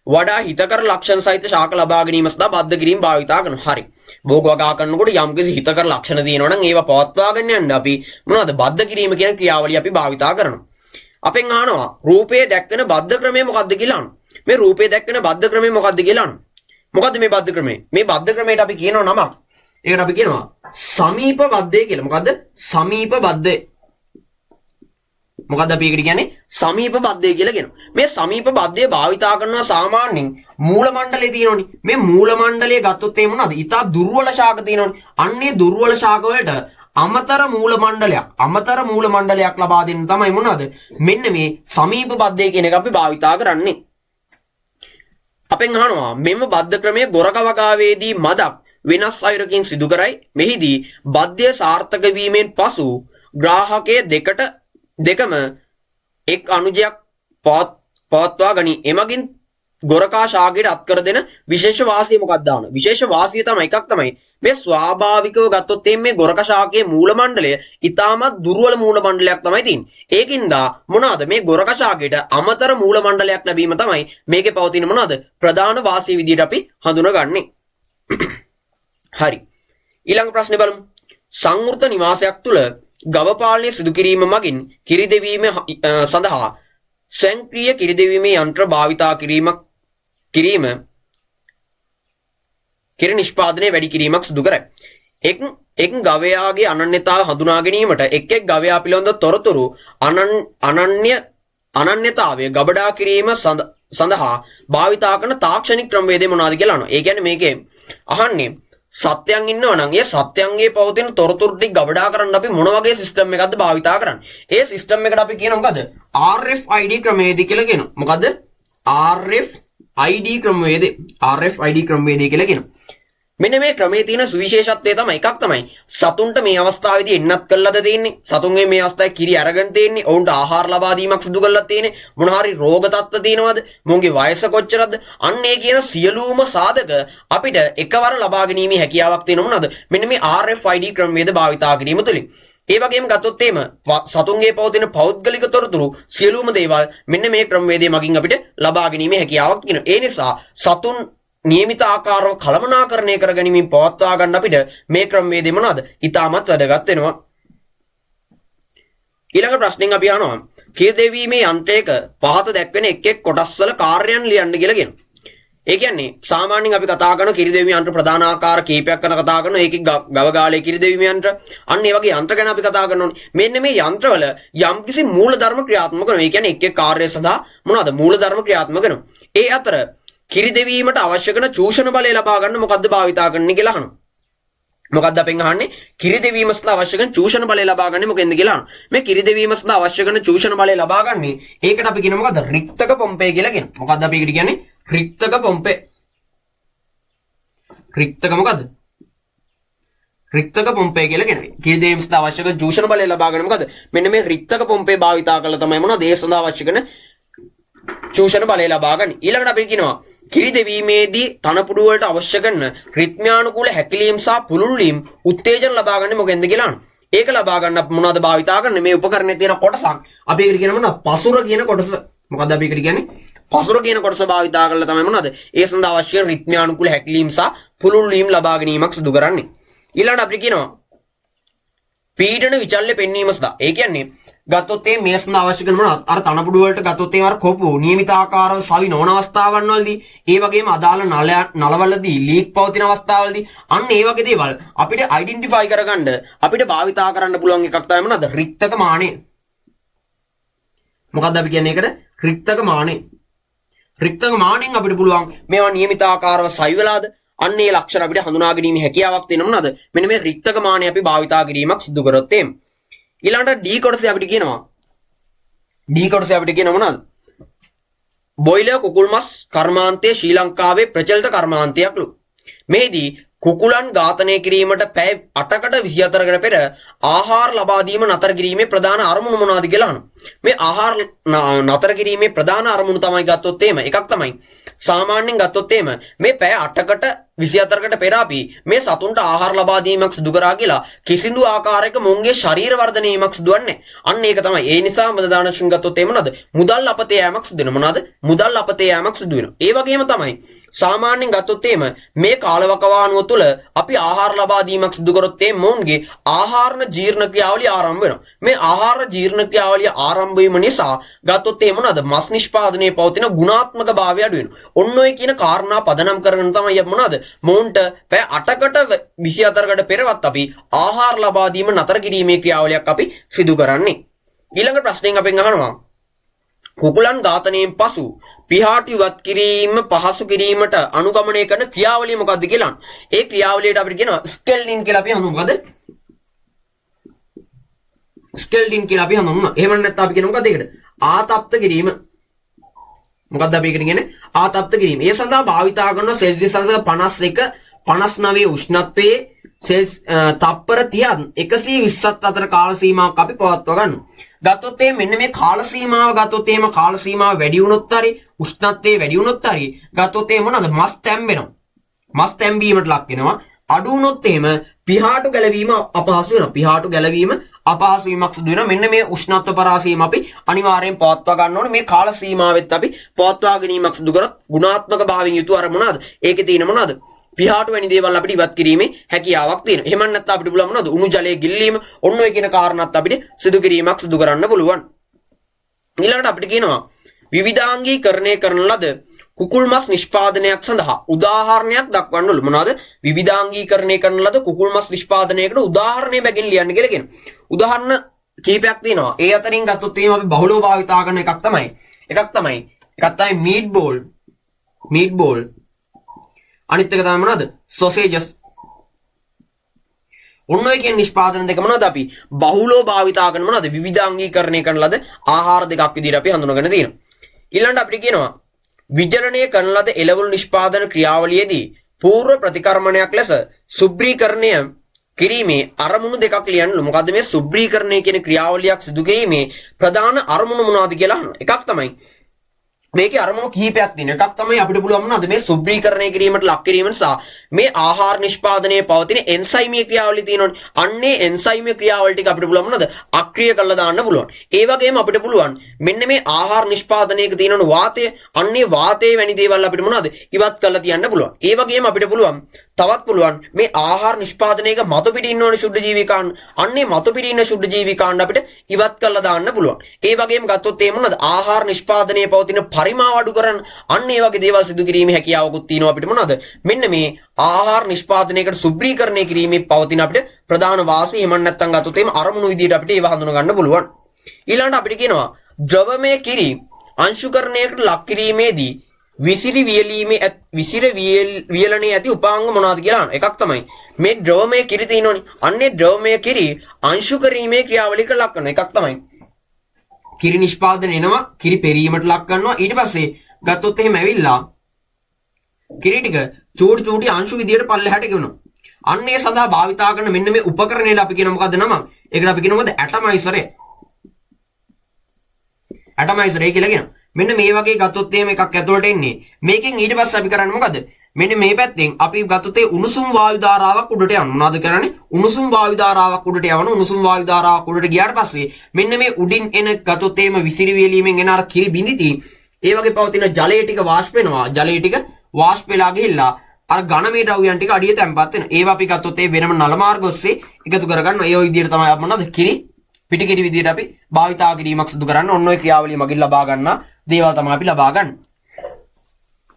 වඩා හිතකර ලක්ෂණ සහිත ශාක ලබා ගැනීම සඳහා බද්ධ කිරීම භාවිතා කරනවා. හරි. භෝග වගා කරනකොට යම්කිසි හිතකර ලක්ෂණ තියෙනවා නම් ඒවා පවත්වාගෙන යන්න අපි මොනවද? බද්ධ කිරීම කියන ක්‍රියාවලිය අපි භාවිතා කරනවා. අපෙන් අහනවා රූපයේ දැක්වෙන බද්ධ ක්‍රමය මොකක්ද කියලා අහනවා. මේ රූපයේ දැක්වෙන බද්ධ ක්‍රමය මොකක්ද කියලා අහනවා. මොකද්ද මේ බද්ධ ක්‍රමය? මේ බද්ධ ක්‍රමයට අපි කියනවා නමක්. ඒකට අපි කියනවා සමීප බද්ධය කියලා. මොකද්ද? සමීප බද්ධය. මොකද්ද අපි ඒකට කියන්නේ? සමීප බද්ධය කියලා කියනවා. මේ සමීප බද්ධය භාවිතා කරනවා සාමාන්‍යයෙන් මූල මණ්ඩලයේ තියෙනෝනේ. මේ මූල මණ්ඩලයේ ගත්තොත් ඒ මොනවද? ඊට දුර්වල ශාක තියෙනෝනේ. අන්නේ දුර්වල ශාක වලට අමතර මූල මණ්ඩලයක් ලබා දෙන්න තමයි මොනවද? මෙන්න මේ සමීප බද්ධය කියන එක අපි භාවිතා කරන්නේ. අපෙන් අහනවා මෙම බද්ධ ක්‍රමයේ ගොරක වගාවේදී මදක් වෙනස් අයුරකින් සිදු කරයි. මෙහිදී බද්ධය සාර්ථක වීමෙන් පසු ග්‍රාහකයේ දෙකම එක් අනුජයක් පවත්වා ගනී. එමගින් ගොරකා ශාකයට අත්කර දෙන විශේෂ වාසිය මොකක්ද? විශේෂ වාසිය තමයි එකක් තමයි මේ ස්වාභාවිකව ගත්තොත් මේ ගොරක ශාකයේ මූල මණ්ඩලය ඉතාමත් දුර්වල මූල මණ්ඩලයක් තමයි තියෙන්නේ. ඒකින්ද මොනවාද මේ ගොරක ශාකයට අමතර මූල මණ්ඩලයක් ලැබීම තමයි මේකේ පවතින මොනවාද ප්‍රධාන වාසිය විදිහට අපි හඳුනගන්නේ. හරි. ඊළඟ ප්‍රශ්නේ බලමු. සංවෘත නිවාසයක් තුල ගව පාලනය සිදු කිරීම මගින් කිරි දෙවීම සඳහා ස්වයංක්‍රීය කිරි දෙවීමේ යන්ත්‍ර භාවිතා කිරීම කිරි නිෂ්පාදනය වැඩි කිරීමක් සිදු කරයි. එක් ගවයාගේ අනන්‍යතාව හඳුනා ගැනීමට එක් ගවයා පිළිබඳ තොරතුරු අනන්‍යතාවය ගබඩා කිරීම සඳහා භාවිතා කරන තාක්ෂණික ක්‍රමවේදය මොනවාද කියලා අහනවා. ඒ කියන්නේ මේකේ අහන්නේ සත්‍යයන් ඉන්නවා නම් ඒ සත්‍යයන්ගේ පවතින තොරතුරු ටික ගබඩා කරන්න අපි මොන වගේ සිස්ටම් එකක්ද භාවිතා කරන්නේ? ඒ සිස්ටම් එකට අපි කියනවා මොකද? RFID ක්‍රමවේදය කියලා කියනවා. මොකද්ද? RFID ක්‍රමවේදය. RFID ක්‍රමවේදය කියලා කියනවා. මෙන්න මේ ක්‍රමයේ තියෙන සුවිශේෂත්වය තමයි එකක් තමයි සතුන්ට මේ අවස්ථාවේදී එන්නත් කළාද තියෙන්නේ. සතුන්ගේ මේ අවස්ථාවේ කිරි අරගෙන තියෙන්නේ. ඔවුන්ට ආහාර ලබා දීමක් සිදු කරලා තියෙන්නේ. මොන හරි රෝග තත්ත්ව තියෙනවද? මොන්ගේ වයස කොච්චරද? අන්න ඒ කියන සියලුම සාධක අපිට එකවර ලබා ගැනීමේ හැකියාවක් තියෙන මොනවද? මෙන්න මේ RFID ක්‍රමවේද භාවිතා කිරීම තුළින්. ඒ වගේම ගත්තොත් එහෙම සතුන්ගේ පවතින පෞද්ගලික තොරතුරු සියලුම දේවල් මෙන්න මේ ක්‍රමවේදය මගින් අපිට ලබා ගැනීමේ හැකියාවක් තියෙනවා. ඒ නිසා සතුන් නියමිත ආකාරව කළමනාකරණය කර ගැනීමෙන් පවත්වා ගන්න අපිට මේ ක්‍රමවේදය මොනවාද? ඉතාමත් වැදගත් වෙනවා. ඊළඟ ප්‍රශ්نين අපි අහනවා කිරි දෙවීමේ යන්ත්‍රයක පහත දැක්වෙන එක් කොටස්වල කාර්යයන් ලියන්න කියලා කියනවා. ඒ කියන්නේ සාමාන්‍යයෙන් අපි කතා කරන කිරි දෙවීම යන්ත්‍ර ප්‍රධාන ආකාර කීපයක් ගැන කතා කරනවා. ඒකේ ගව ගාලේ කිරි දෙවීම යන්ත්‍ර අන්න ඒ වගේ යන්ත්‍ර ගැන අපි කතා කරනෝනේ. මෙන්න මේ යන්ත්‍රවල යම්කිසි මූලධර්ම ක්‍රියාත්මක වෙනවා. ඒ කියන්නේ එක් කාර්යය සඳහා මොනවාද මූලධර්ම ක්‍රියාත්මක වෙනවා. ඒ අතර කිරි දෙවීමට අවශ්‍ය කරන චූෂණ බලය ලබා ගන්න මොකද්ද භාවිතා කරන්නේ කියලා අහනවා. මොකක්ද අපෙන් අහන්නේ කිරි දෙවීම සඳහා අවශ්‍ය කරන චූෂණ බලය ලබා ගන්න මොකෙන්ද කියලා අහනවා. මේ කිරි දෙවීම සඳහා අවශ්‍ය කරන චූෂණ බලය ලබා ගන්නේ ඒකට අපි කියන මොකද්ද රික්තක පොම්පේ කියලා කියනවා. මොකද්ද අපි ඒකට කියන්නේ රික්තක පොම්පේ. රික්තක මොකද්ද? රික්තක පොම්පේ කියලා කියනවා. කිරි දෙවීම සඳහා අවශ්‍ය කරන චූෂණ බලය ලබා ගන්න මොකද්ද? මෙන්න මේ රික්තක පොම්පේ භාවිතා කළා තමයි මොනවද ඒ සඳහා අවශ්‍ය කරන චූෂණ බලය ලබා ගන්න. ඊළඟට අපි කියනවා කිරි දෙවීමේදී තනපුඩු වලට අවශ්‍ය කරන රිද්මයානුකූල හැකිලීම් සහ පුළුල් වීම උත්තේජන ලබා ගන්න මොකෙන්ද කියලා අහනවා. ඒක ලබා ගන්න අපි මොනවද භාවිතා කරන්නේ? මේ උපකරණයේ තියෙන කොටසක්. අපි ඒකට කියන මොනවද? පසුර කියන කොටස. මොකද්ද අපි ඒකට කියන්නේ? පසුර කියන කොටස භාවිතා කරලා තමයි මොනවද? ඒ සඳහා අවශ්‍ය රිද්මයානුකූල හැකිලීම් සහ පුළුල් වීම ලබා ගැනීමක් සිදු කරන්නේ. ඊළඟට අපි කියනවා පීඩන විචල්්‍ය පෙන්වීම සඳහා. ඒ කියන්නේ ගත්තොත් මේ සඳහා අවශ්‍ය කරන මොනවද? අර තනපුඩු වලට ගත්තොත් අර කොපු නියමිත ආකාරව සවි නොවන අවස්ථාවන් වලදී, ඒ වගේම අදාළ නලවලදී ලීක් පවතින අවස්ථාවලදී අන්න ඒ වගේ දේවල් අපිට අයිඩෙන්ටිෆයි කරගන්න අපිට භාවිතා කරන්න පුළුවන් එකක් තමයි මොනවද? රික්තක මානය. මොකද්ද අපි කියන්නේ ඒකට? රික්තක මානය. රික්තක මානෙන් අපිට පුළුවන් මේවා නියමිත ආකාරව සවි වෙලාද අන්න ඒ ලක්ෂණ අපිට හඳුනා ගැනීමේ හැකියාවක් තියෙන මොනවාද? මෙන්න මේ රික්තක මානය අපි භාවිතා කිරීමක් සිදු කරොත් එම්. ඊළඟට D කොටසේ අපිට කියනවා. D කොටසේ අපිට කියනවා මොනවාද? බොයිලර් කුකුල් මස් කර්මාන්තයේ ශ්‍රී ලංකාවේ ප්‍රචලිත කර්මාන්තයක්ලු. මේදී කුකුලන් ඝාතනය කිරීමට පැය 8කට 24කට පෙර ආහාර ලබා දීම නතර කිරීමේ ප්‍රධාන අරමුණු මොනවාද කියලා අහනවා. මේ ආහාර නතර කිරීමේ ප්‍රධාන අරමුණු තමයි ගත්තොත් එහෙම එකක් තමයි සාමාන්‍යයෙන් ගත්තොත් එහෙම මේ පැය 8කට 24කට පෙර අපි මේ සතුන්ට ආහාර ලබා දීමක් සිදු කරා කියලා කිසිදු ආකාරයක මුන්ගේ ශරීර වර්ධනයීමක් සිදුවන්නේ. අන්න ඒක තමයි. ඒ නිසා මදදානශුන් ගත්තොත් එහෙම මොනවද? මුදල් අපතේ යෑමක් සිදු වෙනවා. මොනවද? මුදල් අපතේ යෑමක් සිදු වෙනවා. ඒ වගේම තමයි සාමාන්‍යයෙන් ගත්තොත් එහෙම මේ කාලවකවානුව තුළ අපි ආහාර ලබා දීමක් සිදු කරොත් ඒ මොන්ගේ ආහාරන ජීර්ණ ක්‍රියාවලිය ආරම්භ වෙනවා. මේ ආහාර ජීර්ණ ක්‍රියාවලිය ආරම්භ වීම නිසා ගත්තොත් එහෙම මොනවද? මස් නිෂ්පාදනයේ පවතින ගුණාත්මක භාවය අඩු වෙනවා. ඔන්න ඔය කියන කාරණා පදනම් කරගෙන තමයි මොනවද? මොවුන්ට පැය 8කට 24කට පෙරවත් අපි ආහාර ලබා දීම නතර කිරීමේ ක්‍රියාවලියක් අපි සිදු කරන්නේ. ඊළඟ ප්‍රශ්නයෙන් අපෙන් අහනවා කුකුලන් ඝාතනයෙන් පසු පිහාටු ඉවත් කිරීම පහසු කිරීමට අනුගමනය කරන ක්‍රියාවලිය මොකක්ද කියලා. ඒ ක්‍රියාවලියට අපිට කියනවා ස්කෙල්ඩින් කියලා අපි හඳුන්වනවා. මොකද? ස්කෙල්ඩින් කියලා අපි හඳුන්වනවා. එහෙම නැත්නම් අපි කියන මොකක්ද ඒකට? ආතප්ත කිරීම. මොකක්ද අපි කියන්නේ? ආතප්ත කිරීම. ඒ සඳහා භාවිතා කරන සෙල්සියස් 51 59 උෂ්ණත්වයේ තප්පර 30 120ත් අතර කාල සීමාවක් අපි පවත්වා ගන්නවා. ගත්තොත් මෙන්න මේ කාල සීමාව ගත්තොත් එහෙම කාල සීමාව වැඩි වුණොත් හරි උෂ්ණත්වයේ වැඩි වුණොත් හරි ගත්තොත් එහෙම මොනවාද? මස් තැම්බෙනවා. මස් තැම්බීමට ලක් වෙනවා. අඩු වුණොත් එහෙම පිහාටු ගැලවීම අපහසු වෙනවා. පිහාටු ගැලවීම අපහසු වීමක් සිදු වෙනවා. මෙන්න මේ උෂ්ණත්ව පරාසීම අපි අනිවාර්යෙන් පවත්වා ගන්න ඕනේ. මේ කාල සීමාවෙත් අපි පවත්වා ගැනීමක් සිදු කරොත් ගුණාත්මක භාවයෙන් යුතු අර මොනවාද? ඒකේ තියෙන මොනවාද? පිහාටු වැනි දේවල් අපිට ඉවත් කිරීමේ හැකියාවක් තියෙනවා. එහෙම නැත්නම් අපිට පුළුවන් මොනවද? උණු ජලයේ ගිල්ලීම ඔන්න ඔය කියන කාරණාත් අපිට සිදු කිරීමක් සිදු කරන්න පුළුවන්. ඊළඟට අපිට කියනවා විවිධාංගීකරණය කරන ලද කුකුල් මස් නිෂ්පාදනයක් සඳහා උදාහරණයක් දක්වන්න ඕන. මොනවාද? විවිධාංගීකරණය කරන ලද කුකුල් මස් නිෂ්පාදනයකට උදාහරණයක් බැගින් ලියන්න කියලා කියනවා. උදාහරණ කීපයක් තියෙනවා. ඒ අතරින් ගත්තොත් එහෙනම් අපි බහුලව භාවිතා කරන එකක් තමයි මීට් බෝල් අනිත් එක තමයි මොනවද? සොසේජස්. ඔන්න ඔය කියන නිෂ්පාදන දෙක මොනවද අපි බහුලව භාවිතා කරන මොනවද? විවිධාංගීකරණය කරන ලද ආහාර දෙකක් විදිහට අපි හඳුනගෙන තියෙනවා. ඊළඟට අපිට කියනවා විජලනය කරන ලද එළවලු නිෂ්පාදන ක්‍රියාවලියේදී පූර්ව ප්‍රතිකර්මණයක් ලෙස සුබ්‍රීකරණය කිරීමේ අරමුණු දෙකක් ලියන්න. මොකද්ද මේ සුබ්‍රීකරණය කියන ක්‍රියාවලියක් සිදු කිරීමේ ප්‍රධාන අරමුණු මොනවද කියලා අහනවා. එකක් තමයි මේකේ අරමුණු කිහිපයක් තියෙනවා. එකක් තමයි අපිට පුළුවන් මොනවද මේ සුබ්‍රීකරණය කිරීමට ලක් කිරීම නිසා මේ ආහාර නිෂ්පාදනයේ පවතින එන්සයිමීය ක්‍රියාවලිය තියෙනවනේ. අන්නේ එන්සයිමීය ක්‍රියාවල ටික අපිට පුළුවන් මොනවද අක්‍රිය කරලා දාන්න පුළුවන්. ඒ වගේම අපිට පුළුවන් මෙන්න මේ ආහාර නිෂ්පාදනයක තියෙනවනේ වාතය. අන්නේ වාතයේ වැනි දේවල් අපිට මොනවද ඉවත් කරලා තියන්න පුළුවන්. ඒ වගේම අපිට පුළුවන් තවත් පුළුවන් මේ ආහාර නිෂ්පාදනයක මතු පිටින් ඉන්නෝනේ ශුද්ධ ජීවිකාන්. අන්නේ මතු පිටින් ඉන්න ශුද්ධ ජීවිකාන් අපිට ඉවත් කරලා දාන්න පුළුවන්. ඒ වගේම ගත්තොත් ඒ මොනවද ආහාර නිෂ්පාදනයේ පවතින පරිමාව අඩු කරන අන්න ඒ වගේ දේවල් සිදු කිරීමේ හැකියාවකුත් තියෙනවා අපිට මොනවද? මෙන්න මේ ආහාර නිෂ්පාදනයකට සුබ්‍රීකරණය කිරීමේ පවතින අපිට ප්‍රධාන වාසි එහෙම නැත්නම් ගත්තොත් එහෙම අරමුණු විදිහට අපිට ඒව හඳුනා ගන්න පුළුවන්. ඊළඟට අපිට කියනවා ද්‍රවමය කිරි අංශුකරණයකට ලක් කිරීමේදී විසිරි වියලනේ ඇති උපාංග මොනවද කියලා එකක් තමයි මේ ද්‍රවමය කිරි තියෙනවනේ. අන්නේ ද්‍රවමය කිරි අංශු කිරීමේ ක්‍රියාවලියක ලක් කරන එකක් තමයි කිරි නිෂ්පාදනය වෙනවා, කිරි පෙරීමට ලක් කරනවා. ඊට පස්සේ ගත්තොත් එහෙම ඇවිල්ලා කිරි ටික චූටි චූටි අංශු විදියට පල්ලෙහාට ගෙවනවා. අන්නේ සඳහා භාවිතා කරන මෙන්න මේ උපකරණයට අපි කියන මොකද්ද නම? ඒකට අපි කියන මොකද? ඇටමයිසරය. ඇටමයිසරය කියලා කියනවා. මෙන්න මේ වගේ ගත්තොත් එහෙම එකක් ඇතුළට එන්නේ. මේකෙන් ඊට පස්සේ අපි කරන්නේ මොකද? මෙන්න මේ පැත්තෙන් අපි ගත්තොත් ඒ උණුසුම් වායු ධාරාවක් උඩට යනවා. මොනවද කරන්නේ? උණුසුම් වායු ධාරාවක් උඩට යවන උණුසුම් වායු ධාරාවක් උඩට ගියාට පස්සේ මෙන්න මේ උඩින් එන ගත්තොත් එහෙම විසිරි වියලීමෙන් එන අර කිරි බිඳිති. ඒ වගේ පවතින ජලය ටික වාෂ්ප වෙනවා. ජලය ටික වාෂ්ප වෙලා ගිහිල්ලා අර ඝනමය ද්‍රව්‍යයන් ටික අඩිය තැම්පත් වෙනවා. ඒවා අපි ගත්තොත් ඒ වෙනම නල මාර්ග ඔස්සේ එකතු කරගන්නවා. ඒ විදිහට තමයි අපි මොනවද? කිරි පිටිකිරි විදිහට අපි භාවිතා කිරීමක් සිදු කරන්න. ඔන්න ඔය ක්‍රියාවලිය මගින් ලබා ගන්නා දේවල් තමයි අපි ලබා ගන්න.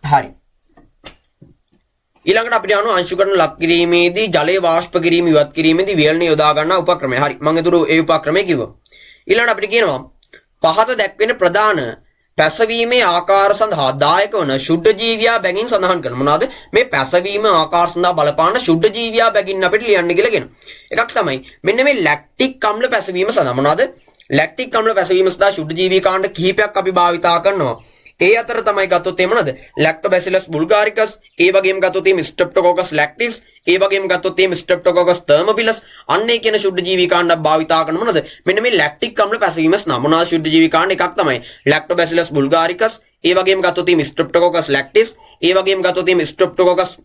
හරි. ඊළඟට අපිට යනවා අංශුකරණ ලක් කිරීමේදී ජලය වාෂ්ප කිරීම ඉවත් කිරීමේදී වියලන යොදා ගන්නා උපක්‍රමය. හරි. මම ඒතුරු ඒ උපක්‍රමය කිව්වා. ඊළඟට අපිට කියනවා පහත දැක්වෙන ප්‍රධාන පැසවීමේ ආකාර සඳහා දායක වන ශුද්ධ ජීවියා බැගින් සඳහන් කරනවා. මොනවාද මේ පැසවීම ආකාර සඳහා බලපාන ශුද්ධ ජීවියා බැගින් අපිට ලියන්න කියලා කියනවා. එකක් තමයි මෙන්න මේ ලැක්ටික් අම්ල පැසවීම සඳහා මොනවාද? ලැක්ටික් අම්ල පැසවීම සඳහා ශුද්ධ ජීවී කාණ්ඩ කිහිපයක් අපි භාවිතා කරනවා. ඒ අතර තමයි ගත්තොත් එහෙම මොනවාද? ලැක්ටෝබැසිලස් බුල්ගාරිකස්, ඒ වගේම ගත්තොත් එහෙම ස්ට්‍රෙප්ටෝකොකස් ලැක්ටිස්, ඒ වගේම ගත්තොත් එහෙම ස්ට්‍රෙප්ටෝකොකස් තර්මෝපිලස්. අන්නේ කියන ශුද්ධ ජීවී කාණ්ඩක් භාවිතා කරන මොනවාද? මෙන්න මේ ලැක්ටික් අම්ල පැසවීම සඳහා මොනවාද ශුද්ධ ජීවී කාණ්ඩ? එකක් තමයි ලැක්ටෝබැසිලස් බුල්ගාරිකස්, ඒ වගේම ගත්තොත් එහෙම ස්ට්‍රෙප්ටෝකොකස් ලැක්ටිස්, ඒ වගේම ගත්තොත් එහෙම ස්ට්‍රෙප්ටෝකොකස්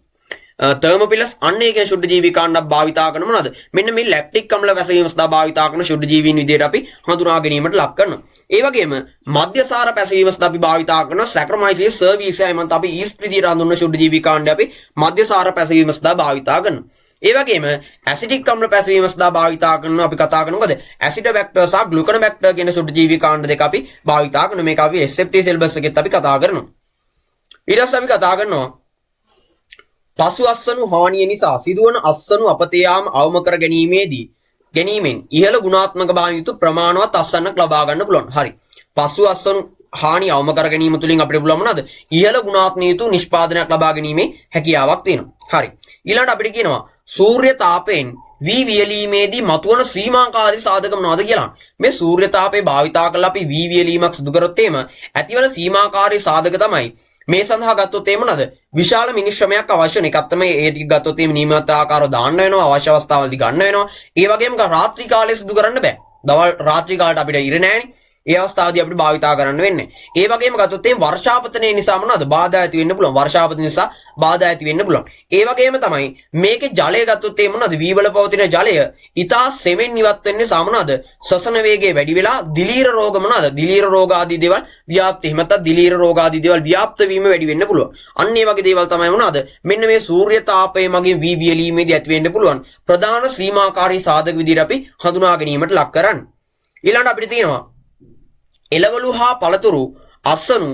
තර්මෝපිලස්. අන්නේ කියන ශුද්ධ ජීවී කාණ්ඩක් භාවිතා කරන මොනවාද? මෙන්න මේ ලැක්ටික් අම්ල පැසවීම සඳහා භාවිතා කරන ශුද්ධ ජීවීන් විදිහට අපි හඳුනා ගැනීමට ලක් කරනවා. ඒ වගේම මධ්‍යසාර පැසවීම සඳහා අපි භාවිතා කරන සැක්‍රොමයිසීස් සර්වීසියා මන්ත අපි ඊස්ට් විදිහට හඳුන්වන ශුද්ධ ජීවී කාණ්ඩය අපි මධ්‍යසාර පැසවීම සඳහා භාවිතා කරනවා. ඒ වගේම ඇසිඩික් අම්ල පැසවීම සඳහා භාවිතා කරනවා අපි කතා කරන මොකද? ඇසිඩෝබැක්ටර් සහ ග්ලුකනෝබැක්ටර් කියන ශුද්ධ ජීවී කාණ්ඩ දෙක අපි භාවිතා කරනවා. මේක අපි SFT සිලබස් එකෙත් අපි කතා කරනවා. ඊට පස්සේ අපි කතා කරනවා පසු අස්වනු හානිය නිසා සිදුවන අස්වනු අපතේ යාම අවම කර ගැනීමෙන් ඉහළ ගුණාත්මක භාවයෙන් යුතු ප්‍රමාණවත් අස්වනක් ලබා ගන්න පුළුවන්. හරි. පසු අස්වනු හානිය අවම කර ගැනීම තුලින් අපිට පුළුවන් මොනවද? ඉහළ ගුණාත්මක යුතු නිෂ්පාදනයක් ලබා ගැනීමේ හැකියාවක් තියෙනවා. හරි. ඊළඟට අපිට කියනවා සූර්ය තාපයෙන් වී වියලීමේදී මතුවන සීමාකාරී සාධක මොනවද කියලා. මේ සූර්ය තාපය භාවිතා කරලා අපි වී වියලීමක් සිදු කරොත් එහෙම ඇතිවන සීමාකාරී සාධක තමයි මේ සඳහා ගත්තොත් එහෙම මොනවද? විශාල මිනිශ්‍රමයක් අවශ්‍ය වෙන එකක් තමයි ඒ ටික ගත්තොත් එහෙම නියමිත ආකාරව දාන්න වෙනවා, අවශ්‍ය අවස්ථාවලදී ගන්න වෙනවා. ඒ වගේම රාත්‍රී කාලයේ සිදු කරන්න බෑ. දවල් රාත්‍රී කාලයට අපිට ඉර නැහැනේ. ඒ අවස්ථාවේදී අපිට භාවිතා කරන්න වෙන්නේ. ඒ වගේම ගත්තොත් එහෙම වර්ෂාපතනයේ නිසා මොනවද? බාධා ඇති වෙන්න පුළුවන්. වර්ෂාපත නිසා බාධා ඇති වෙන්න පුළුවන්. ඒ වගේම තමයි මේකේ ජලය ගත්තොත් එහෙම මොනවද? වී වල පවතින ජලය ඊටා සෙමෙන් ඉවත් වෙන්නේ සමනද? ශ්වසන වේගය වැඩි වෙලා දිලීර රෝග මොනවද? දිලීර රෝග ආදී දේවල් ව්‍යාප්ත එහෙම නැත්නම් දිලීර රෝග ආදී දේවල් ව්‍යාප්ත වීම වැඩි වෙන්න පුළුවන්. අන්න ඒ වගේ දේවල් තමයි මොනවද? මෙන්න මේ සූර්ය තාපය මගින් වී වියලීමේදී ඇති වෙන්න පුළුවන් ප්‍රධාන සීමාකාරී සාධක විදිහට අපි හඳුනා ගැනීමට ලක් කරන්නේ. ඊළඟට අපිට තියෙනවා එළවලු හා පළතුරු අස්වනු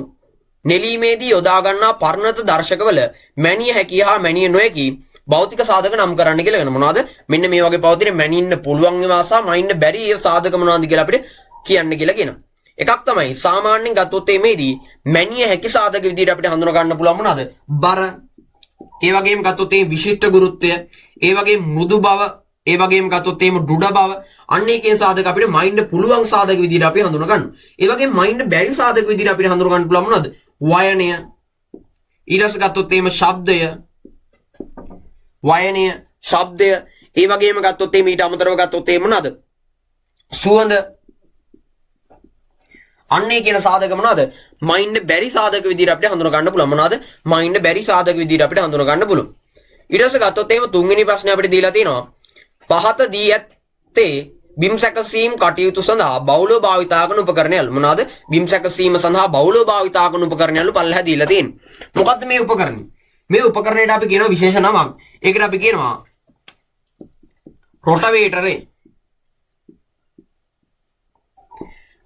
නෙලීමේදී යොදා ගන්නා පරිණත දර්ශකවල මැනිය හැකි හා මැනිය නොහැකි භෞතික සාධක නම් කරන්න කියලා වෙන මොනවද? මෙන්න මේ වගේ පවතින මැනින්න පුළුවන් ඒවා සහ මනින්න බැරි ඒ සාධක මොනවද කියලා අපිට කියන්න කියලා කියනවා. එකක් තමයි සාමාන්‍යයෙන් ගත්තොත් මේදී මැනිය හැකි සාධක විදිහට අපිට හඳුනා ගන්න පුළුවන් මොනවද? බර, ඒ වගේම ගත්තොත් විශිෂ්ට ගුරුත්වය, ඒ වගේම මෘදු බව, ඒ වගේම ගත්තොත් දෘඩ බව. අන්න ඒකේ සාධක අපිට මයින්ඩ් පුළුවන් සාධක විදිහට අපි හඳුනා ගන්නවා. ඒ වගේම මයින්ඩ් බැරි සාධක විදිහට අපිට හඳුනා ගන්න පුළුවන් මොනවද? වයනය, ඊට පස්සේ ගත්තොත් ශබ්දය, වයනය, ශබ්දය, ඒ වගේම ගත්තොත් ඊට අමතරව ගත්තොත් මොනවද? සුවඳ. අන්නේ කියන සාධක මොනවද? මයින්ඩ් බැරි සාධක විදිහට අපිට හඳුනා ගන්න පුළුවන්. මොනවද? මයින්ඩ් බැරි සාධක විදිහට අපිට හඳුනා ගන්න පුළුවන්. ඊට පස්සේ ගත්තොත් තුන්වෙනි ප්‍රශ්නේ අපිට දීලා තියෙනවා පහත දී ඇත්තේ බිම් සැකසීම් කටයුතු සඳහා බහුලව භාවිතා කරන උපකරණයල් මොනවාද? බිම් සැකසීම සඳහා බහුලව භාවිතා කරන උපකරණයල් පල්ලෙහා දීලා තියෙන්නේ. මොකද්ද මේ උපකරණය? මේ උපකරණයට අපි කියනවා විශේෂ නමක්. ඒකට අපි කියනවා රොටවේටරේ.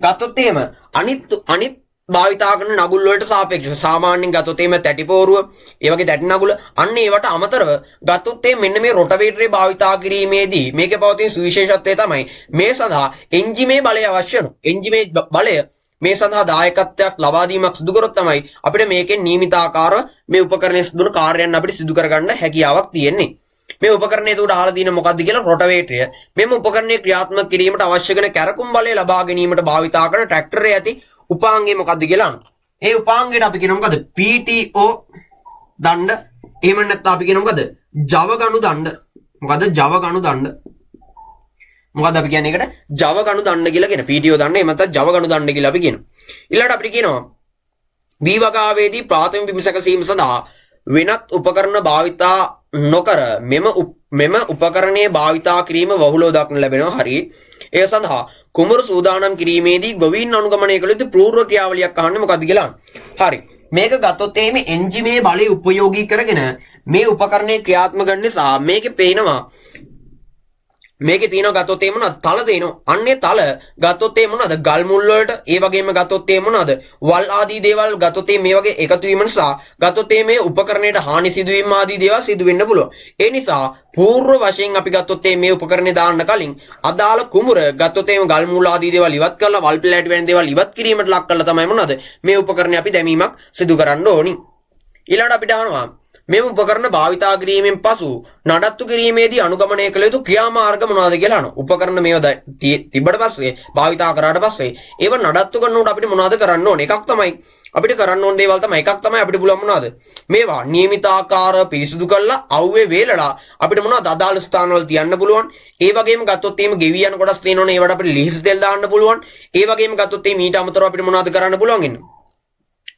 ගත්තොත් එහෙම අනිත් භාවිතා කරන නගුල් වලට සාපේක්ෂව සාමාන්‍යයෙන් ගත්තොත් එහෙම තැටි පෝරුව, ඒ වගේ තැටි නගුල අන්න ඒවට අමතරව ගත්තොත් මෙන්න මේ රොටවේටරේ භාවිතා කිරීමේදී මේකේ පවතින සුවිශේෂත්වය තමයි මේ සඳහා එන්ජිමේ බලය අවශ්‍ය වෙනවා. එන්ජිමේ බලය මේ සඳහා දායකත්වයක් ලබා දීමක් සිදු කරොත් තමයි අපිට මේකෙන් නියමිත ආකාරව මේ උපකරණයේ සිදුවන කාර්යයන් අපිට සිදු කරගන්න හැකියාවක් තියෙන්නේ. මේ උපකරණය උඩ අහලා තියෙන මොකක්ද කියලා රොටවේටරය. මෙම උපකරණය ක්‍රියාත්මක කිරීමට අවශ්‍ය කරන කැරකුම් බලය ලබා ගැනීමට භාවිතා කරන ට්‍රැක්ටරයේ ඇති උපාංගය මොකක්ද කියලා අහනවා. ඒ උපාංගයට අපි කියනවා මොකද? PTO දණ්ඩ. එහෙම නැත්නම් අපි කියනවා මොකද? ජවගණු දණ්ඩ. මොකද ජවගණු දණ්ඩ. මොකද අපි කියන්නේ ඒකට ජවගණු දණ්ඩ කියලා කියන. PTO දණ්ඩ එහෙම නැත්නම් ජවගණු දණ්ඩ කියලා අපි කියනවා. ඊළඟට අපිට කියනවා B වගාවේදී ප්‍රාථමික බිම සැකසීම සඳහා වෙනත් උපකරණ භාවිතා නොකර මෙම උපකරණයේ භාවිතා කිරීම වහුලව දක්න ලැබෙනවා. හරි. ඒ සඳහා කුමරු සූදානම් කිරීමේදී ගොවීන් අනුගමනය කළ යුතු පූර්ව ක්‍රියාවලියක් අහන්නේ මොකද්ද කියලා. හරි. මේක ගත්තොත් මේ එන්ජිමේ බලය උපයෝගී කරගෙන මේ උපකරණය ක්‍රියාත්මක කරන නිසා මේකේ පේනවා මේකේ තියෙනවා ගත්තොත් මොනවද? තල තියෙනවා. අන්නේ තල ගත්තොත් මොනවද? ගල් මුල් වලට ඒ වගේම ගත්තොත් මොනවද? වල් ආදී දේවල් ගත්තොත් මේ වගේ එකතු වීම නිසා ගත්තොත් මේ උපකරණයට හානි සිදුවීම ආදී දේවල් සිදු වෙන්න පුළුවන්. ඒ නිසා පූර්ව වශයෙන් අපි ගත්තොත් මේ උපකරණය දාන්න කලින් අදාළ කුඹුර ගත්තොත් ගල් මුල් ආදී දේවල් ඉවත් කරලා වල් ප්ලෑට් වෙන දේවල් ඉවත් කිරීමට ලක් කරලා තමයි මොනවද? මේ උපකරණය අපි දැමීමක් සිදු කරන්න ඕනි. ඊළඟට අපිට අහනවා මෙම උපකරණ භාවිතා කිරීමෙන් පසු නඩත්තු කිරීමේදී අනුගමනය කළ යුතු ක්‍රියාමාර්ග මොනවද කියලා අහනවා. උපකරණ මේවා තිබ්බට පස්සේ භාවිතා කරාට පස්සේ ඒව නඩත්තු කරනකොට අපිට මොනවද කරන්න ඕනේ? එකක් තමයි අපිට කරන්න ඕන දේවල් තමයි එකක් තමයි අපිට පුළුවන් මොනවද? මේවා නියමිත ආකාරව පිරිසිදු කරලා අවුවේ වේලලා අපිට මොනවද අදාළ ස්ථානවල තියන්න පුළුවන්. ඒ වගේම ගත්තොත් එහෙම ගෙවි යන කොටස් තියෙනවනේ ඒවට අපිට ලිහිස් තෙල් දාන්න පුළුවන්. ඒ වගේම ගත්තොත් එහෙම ඊට අමතරව අපිට මොනවද කරන්න පුළුවන් ඉන්නේ?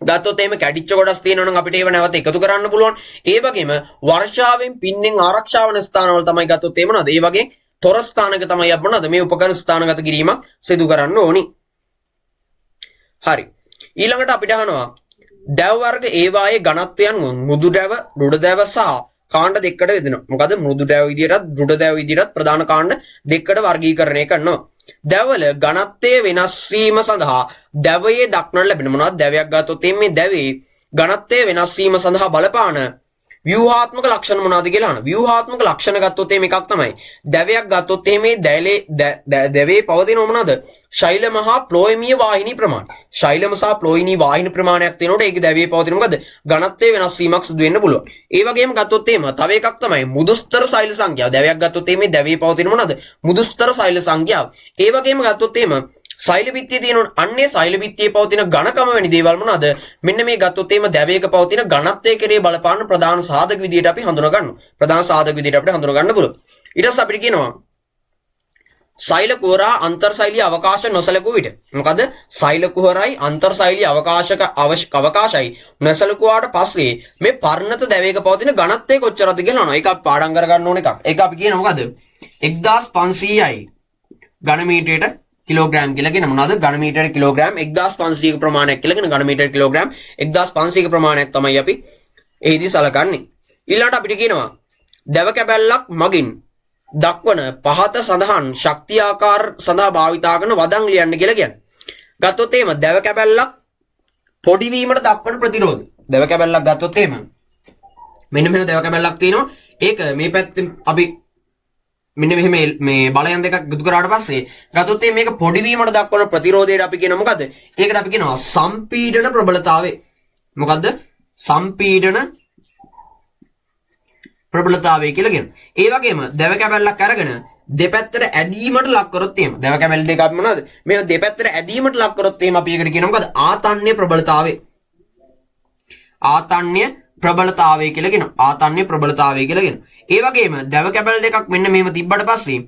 ගත්තොත් එහෙම කැඩිච්ච කොටස් තියෙනවා නම් අපිට ඒව නැවත එකතු කරන්න පුළුවන්. ඒ වගේම වර්ෂාවෙන් පින්නෙන් ආරක්ෂා වන ස්ථානවල තමයි ගත්තොත් එහෙම මොනවද? ඒ වගේ තොර ස්ථානක තමයි අපි මොනවද මේ උපකරණ ස්ථානගත කිරීමක් සිදු කරන්න ඕනි. හරි. ඊළඟට අපිට අහනවා දැව වර්ග ඒවායේ ඝනත්වයන් මෘදු දැව, රුධ දැව සහ කාණ්ඩ දෙකකට බෙදෙනවා. මොකද මෘදු දැව විදියටත් රුධ දැව විදියටත් ප්‍රධාන කාණ්ඩ දෙකකට වර්ගීකරණය කරනවා. දැවල ඝනත්වයේ වෙනස් වීම සඳහා දැවයේ දක්නට ලැබෙන මොනවද? දැවයක් ගත්තොත් මේ දැවේ ඝනත්වයේ වෙනස් වීම සඳහා බලපාන ව්‍යුහාත්මක ලක්ෂණ මොනවද කියලා අහනවා. ව්‍යුහාත්මක ලක්ෂණ ගත්තොත් එකක් තමයි. දැවයක් ගත්තොත් මේ දැවේ පවතින මොනවද? ශෛලම හා ප්ලෝයමීය වාහිනී ප්‍රමාණය. ශෛලම සහ ප්ලෝයමීය වාහිනී ප්‍රමාණයක් තියෙනකොට ඒක දැවේ පවතින මොකද? ඝනත්වයේ වෙනස් වීමක් සිදු වෙන්න පුළුවන්. ඒ වගේම ගත්තොත් තව එකක් තමයි මෘදුස්තර ශෛල සංඛ්‍යාව. දැවයක් ගත්තොත් මේ දැවේ පවතින මොනවද? මෘදුස්තර ශෛල සංඛ්‍යාව. ඒ වගේම ගත්තොත් සෛල බිත්තිය තියෙනවා. අන්නේ සෛල බිත්තියේ පවතින ඝනකම වැනි දේවල් මොනවාද? මෙන්න මේ ගත්තොත් දැවයක පවතින ඝනත්වය කෙරේ බලපාන ප්‍රධාන සාධක විදියට අපි හඳුනා ගන්නවා. ප්‍රධාන සාධක විදියට අපිට හඳුනා ගන්න පුළුවන්. ඊට පස්සේ අපිට කියනවා සෛල කුහරා අන්තර්සෛලීය අවකාශ නොසලකුව විට. මොකද සෛල කුහරයි අන්තර්සෛලීය අවකාශයි නොසලකුවාට පස්සේ මේ පර්ණත දැවයක පවතින ඝනත්වය කොච්චරද කියලා අහනවා. ඒක අපි පාඩම් කරගන්න ඕන එකක්. ඒක අපි කියනවා මොකද? 1500යි ඝන මීටරයට කිලෝග්‍රෑම් කියලා කියන මොනවාද? ඝන මීටර කිලෝග්‍රෑම් 1500ක ප්‍රමාණයක් කියලා කියන ඝන මීටර කිලෝග්‍රෑම් 1500ක ප්‍රමාණයක් තමයි අපි එහිදී සලකන්නේ. ඊළඟට අපිට කියනවා දැව කැබැල්ලක් මගින් දක්වන පහත සඳහන් ශක්තිය ආකාර සඳහා භාවිතා කරන වදන් ලියන්න කියලා කියන්නේ. ගත්තොත් දැව කැබැල්ලක් පොඩි වීමට දක්වන ප්‍රතිරෝධය. දැව කැබැල්ලක් ගත්තොත් මෙන්න මෙහෙම දැව කැබැල්ලක් තියෙනවා. ඒක මේ පැත්තෙන් අපි මෙන්න මෙහෙම මේ බලයන් දෙකක් එකතු කරාට පස්සේ ගත්තොත් මේක පොඩි වීමට දක්වන ප්‍රතිරෝධයට අපි කියන මොකද්ද? ඒකට අපි කියනවා සම්පීඩන ප්‍රබලතාවය. මොකද්ද? සම්පීඩන ප්‍රබලතාවය කියලා කියනවා. ඒ වගේම දැව කැබැල්ලක් අරගෙන දෙපැත්තට ඇදීමට ලක් කරොත් දැව කැබැල් දෙක අපි මොනවද? මේ දෙපැත්තට ඇදීමට ලක් කරොත් අපි ඒකට කියනවා මොකද්ද? ආතන්‍ය ප්‍රබලතාවය. ආතන්‍ය ප්‍රබලතාවය කියලා කියනවා. ආතන්‍ය ප්‍රබලතාවය කියලා කියනවා. ඒ වගේම දැව කැබැල් දෙකක් මෙන්න මෙහෙම තිබ්බට පස්සේ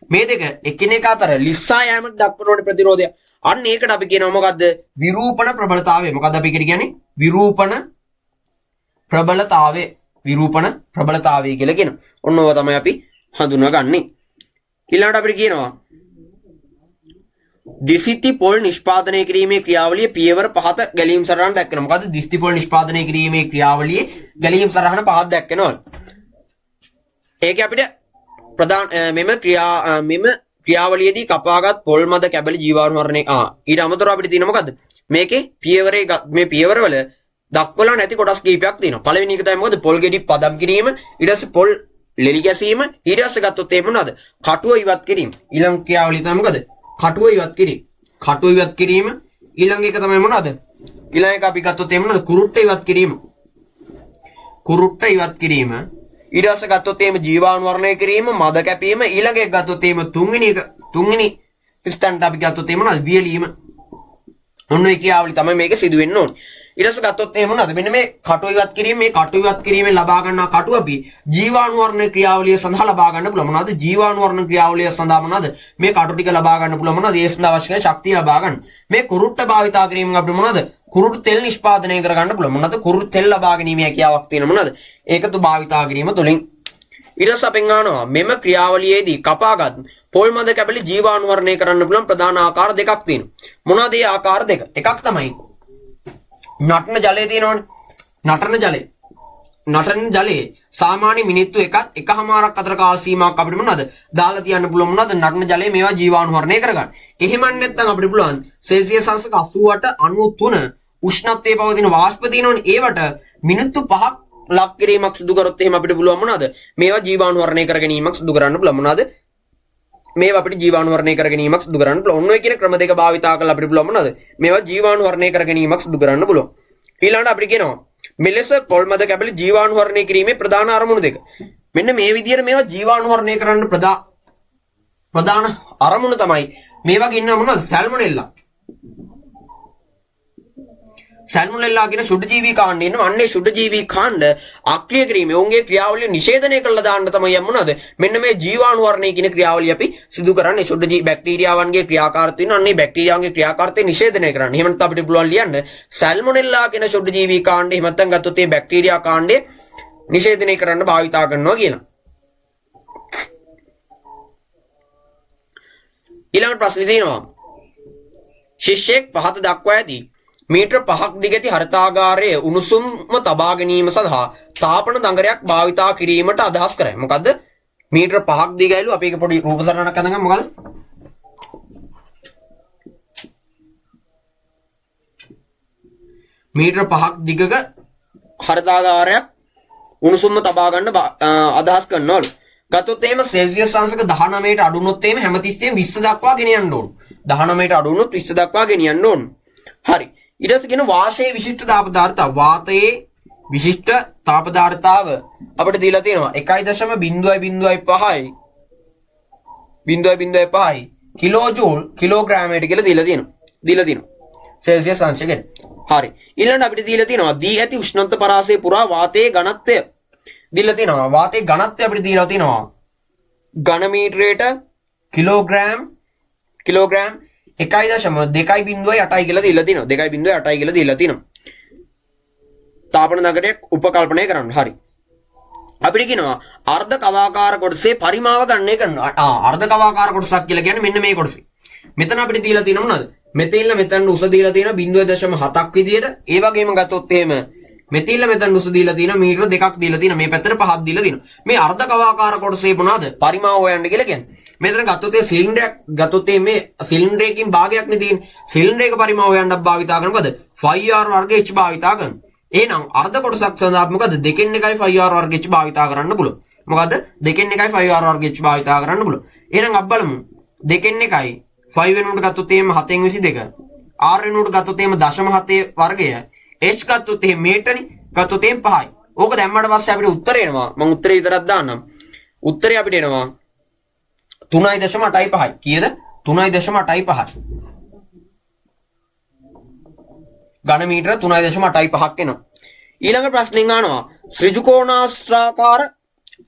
මේ දෙක එකිනෙක අතර ලිස්සා යෑමට දක්වන ප්‍රතිරෝධය. අන්න ඒකට අපි කියනවා මොකද්ද? විරූපණ ප්‍රබලතාවය. මොකද්ද අපි කියන්නේ? විරූපණ ප්‍රබලතාවය. විරූපණ ප්‍රබලතාවය කියලා කියනවා. ඔන්න ඔය තමයි අපි හඳුනාගන්නේ. ඊළඟට අපිට කියනවා දිසිති පොල් නිෂ්පාදනය කිරීමේ ක්‍රියාවලිය පියවර 5 ගැලීම් සටහන දක්වනවා. මොකද්ද? දිස්ති පොල් නිෂ්පාදනය කිරීමේ ක්‍රියාවලියේ ගැලීම් සටහන 5ක් දක්වනවා. ඒක අපිට ප්‍රධාන මෙම ක්‍රියාවලියේදී කපාගත් පොල් මද කැබලි ජීවාණු මරණය ඊට අමතරව අපිට තියෙන මොකද්ද? මේකේ පියවරේ මේ පියවරවල දක්වලා නැති කොටස් කීපයක් තියෙනවා. පළවෙනි එක තමයි මොකද? පොල් ගෙඩි පදම් කිරීම, ඊට පස්සේ පොල් ලෙලි ගැසීම, ඊට පස්සේ ගත්තොත් මොනවද? කටුව ඉවත් කිරීම. ඊළඟ ක්‍රියාවලිය තමයි මොකද? කටුව ඉවත් කිරීම. කටුව ඉවත් කිරීම, ඊළඟ එක තමයි මොනවද? ඊළඟ එක අපි ගත්තොත් එහෙම මොනවද? කුරුට්ට ඉවත් කිරීම. කුරුට්ට ඉවත් කිරීම. ඊට පස්සේ ගත්තොත් එහෙම ජීවාණු වර්ණය කිරීම, මද කැපීම. ඊළඟ එක ගත්තොත් එහෙම තුන්වෙනි ස්ටන්ඩ් අපි ගත්තොත් එහෙම මොනවද? වියලීම. ඔන්න ඒ ක්‍රියාවලිය තමයි මේක සිදු වෙන්න ඕනේ. ඊට පස්සේ ගත්තොත් එහෙම මොනවද? මෙන්න මේ කටු ඉවත් කිරීම, මේ කටු ඉවත් කිරීමෙන් ලබා ගන්නා කටු අපි ජීවාණු වර්ණ ක්‍රියාවලිය සඳහා ලබා ගන්න පුළුවන්. මොනවද? ජීවාණු වර්ණ ක්‍රියාවලිය සඳහා මොනවද? මේ කටු ටික ලබා ගන්න පුළුවන්. මොනවද? ඒ සඳහා අවශ්‍ය කරන ශක්තිය ලබා ගන්න. මේ කුරුට්ට භාවිතා කිරීමෙන් අපිට මොනවද? කුරුට්ටු තෙල් නිෂ්පාදනය කර ගන්න පුළුවන්. මොනවද? කුරුට්ටු තෙල් ලබා ගැනීමේ හැකියාවක් තියෙන මොනවද? ඒකතු භාවිතා කිරීම තුළින්. ඊට පස්සේ අපෙන් අහනවා මෙම ක්‍රියාවලියේදී කපාගත් පොල් මද කැපලි ජීවාණු වර්ණය කරන්න පුළුවන් ප්‍රධාන ආකාර දෙකක් තියෙනවා. මොනවද ඒ ආකාර දෙක? එකක් තමයි නටන ජලය තියෙනවනේ. නටන ජලයේ සාමාන්‍ය මිනිත්තු එකමාරක් අතර කාල සීමාවක් අපිට මොනවද දාලා තියන්න පුළුවන්. මොනවද? නටන ජලයේ මේවා ජීවාණු වර්ණය කරගන්න. එහෙම නැත්නම් අපිට පුළුවන් සෙල්සියස් අංශක 88 93 උෂ්ණත්වයේ පවතින වාෂ්ප තියෙනවනේ. ඒවට මිනිත්තු 5ක් ලක් කිරීමක් සිදු කරොත් එහෙම අපිට පුළුවන් මොනවද? මේවා ජීවාණු වර්ණය කර ගැනීමක් සිදු කරන්න පුළුවන්. මොනවද? මේවා අපිට ජීවාණු වර්ණය කර ගැනීමක් සිදු කරන්න පුළුවන්. ඔන්න ඔය කියන ක්‍රම දෙක භාවිතා කරලා අපිට පුළුවන් මොනවද? මේවා ජීවාණු වර්ණය කර ගැනීමක් සිදු කරන්න පුළුවන්. ඊළඟට අපිට කියනවා මෙලෙස පොල් මද කැපලි ජීවාණු වර්ණය කිරීමේ ප්‍රධාන අරමුණු දෙක. මෙන්න මේ විදිහට මේවා ජීවාණු වර්ණය කරන්න ප්‍රධාන අරමුණ තමයි මේ වගේ ඉන්න මොනවද? සැල්මොනෙල්ලා කියන ශුද්ධජීවී කාණ්ඩ ඉන්නවා. අන්නේ ශුද්ධජීවී කාණ්ඩ අක්‍රිය කිරීමේ ඔවුන්ගේ ක්‍රියාවලිය නිෂේධනය කළා දාන්න තමයි මොනවද? මෙන්න මේ ජීවාණු වර්ණය කියන ක්‍රියාවලිය අපි සිදු කරන්නේ. ශුද්ධජීවී බැක්ටීරියාවන්ගේ ක්‍රියාකාරීත්වය ඉන්න අන්නේ බැක්ටීරියාවන්ගේ ක්‍රියාකාරීත්වය නිෂේධනය කරන්න. එහෙම නැත්නම් අපිට පුළුවන් ලියන්න සැල්මොනෙල්ලා කියන ශුද්ධජීවී කාණ්ඩය එහෙම නැත්නම් ගත්තොත් මේ බැක්ටීරියා කාණ්ඩය නිෂේධනය කරන්න භාවිතා කරනවා කියලා. ඊළඟ ප්‍රශ්නේ තියෙනවා ශිෂ්‍යයෙක් පහත දක්වා ඇති මීටර 5ක් දිග ඇති හරිතාගාරයේ උණුසුම්ම තබා ගැනීම සඳහා තාපන දඟරයක් භාවිතා කිරීමට අදහස් කරයි. මොකද්ද? මීටර 5ක් දිගයිලු අපි එක පොඩි රූප සටහනක් අඳගමු. මොකද්ද? මීටර 5ක් දිගක හරිතාගාරයක් උණුසුම්ම තබා ගන්න අදහස් කරනවලු. ගත්තොත් එහෙම සෙල්සියස් අංශක 19ට අඩු වුණොත් එහෙම හැමතිස්සෙම 20 දක්වා ගෙනියන්න ඕන. 19ට අඩු වුණොත් 20 දක්වා ගෙනියන්න ඕන. හරි. ඊට පස්සේ කියන වාෂයේ විශිෂ්ට තාප ධාරිතාව. වාතයේ විශිෂ්ට තාප ධාරිතාව අපිට දීලා තියෙනවා 1.005 කිලෝජූල් කිලෝග්‍රෑමයට කියලා දීලා තියෙනවා. සෙල්සියස් අංශකෙන්. හරි. ඊළඟට අපිට දීලා තියෙනවා දී ඇති උෂ්ණත්ව පරාසය පුරා වාතයේ ඝනත්වය දීලා තියෙනවා. වාතයේ ඝනත්වය අපිට දීලා තියෙනවා ඝන මීටරයට කිලෝග්‍රෑම් 1.2.8 කියලා දීලා තියෙනවා. 2.8 කියලා දීලා තියෙනවා. තාපන නගරයක් උපකල්පනය කරන්න. හරි. අපිට කියනවා අර්ධ කවාකාර කොටසේ පරිමාව ගණනය කරනවා. අර්ධ කවාකාර කොටසක් කියලා කියන්නේ මෙන්න මේ කොටසේ. මෙතන අපිට දීලා තියෙන මොනවද? මෙතන උස දීලා තියෙන 0.7ක් විදියට. ඒ වගේම ගත්තොත් එහෙම මෙතන උස දීලා තියෙන මීටර 2ක් දීලා තියෙන. මේ පැත්තට 5ක් දීලා තියෙනවා. මේ අර්ධ කවාකාර කොටසේ මොනවද? පරිමාව හොයන්න කියලා කියන්නේ. මෙතන ගත්තොත් ඒ සිලින්ඩරයක් ගත්තොත් මේ සිලින්ඩරයකින් භාගයක් නේ තියෙන්නේ. සිලින්ඩරයක පරිමාව හොයන්නත් භාවිතා කරනවද? 5r වර්ග h භාවිතා කරනවා. එහෙනම් අර්ධ කොටසක් සඳහා මොකද 2 1 5r වර්ග h භාවිතා කරන්න පුළුවන්. මොකද 2 1 5r වර්ග h භාවිතා කරන්න පුළුවන්. එහෙනම් අපි බලමු 2 1 5 වෙනුවට ගත්තොත් එහෙම 7 22 r වෙනුවට ගත්තොත් එහෙම 0.7 වර්ගය h ගත්තොත් එහෙම මේටනේ ගත්තොත් එහෙම 5යි. ඕක දැම්මට පස්සේ අපිට උත්තරය එනවා. මම උත්තරේ විතරක් දාන්නම්. උත්තරේ අපිට එනවා 3.85යි. කීයද? 3.85යි. ඝන මීටර 3.85ක් එනවා. ඊළඟ ප්‍රශ්නෙන් අහනවා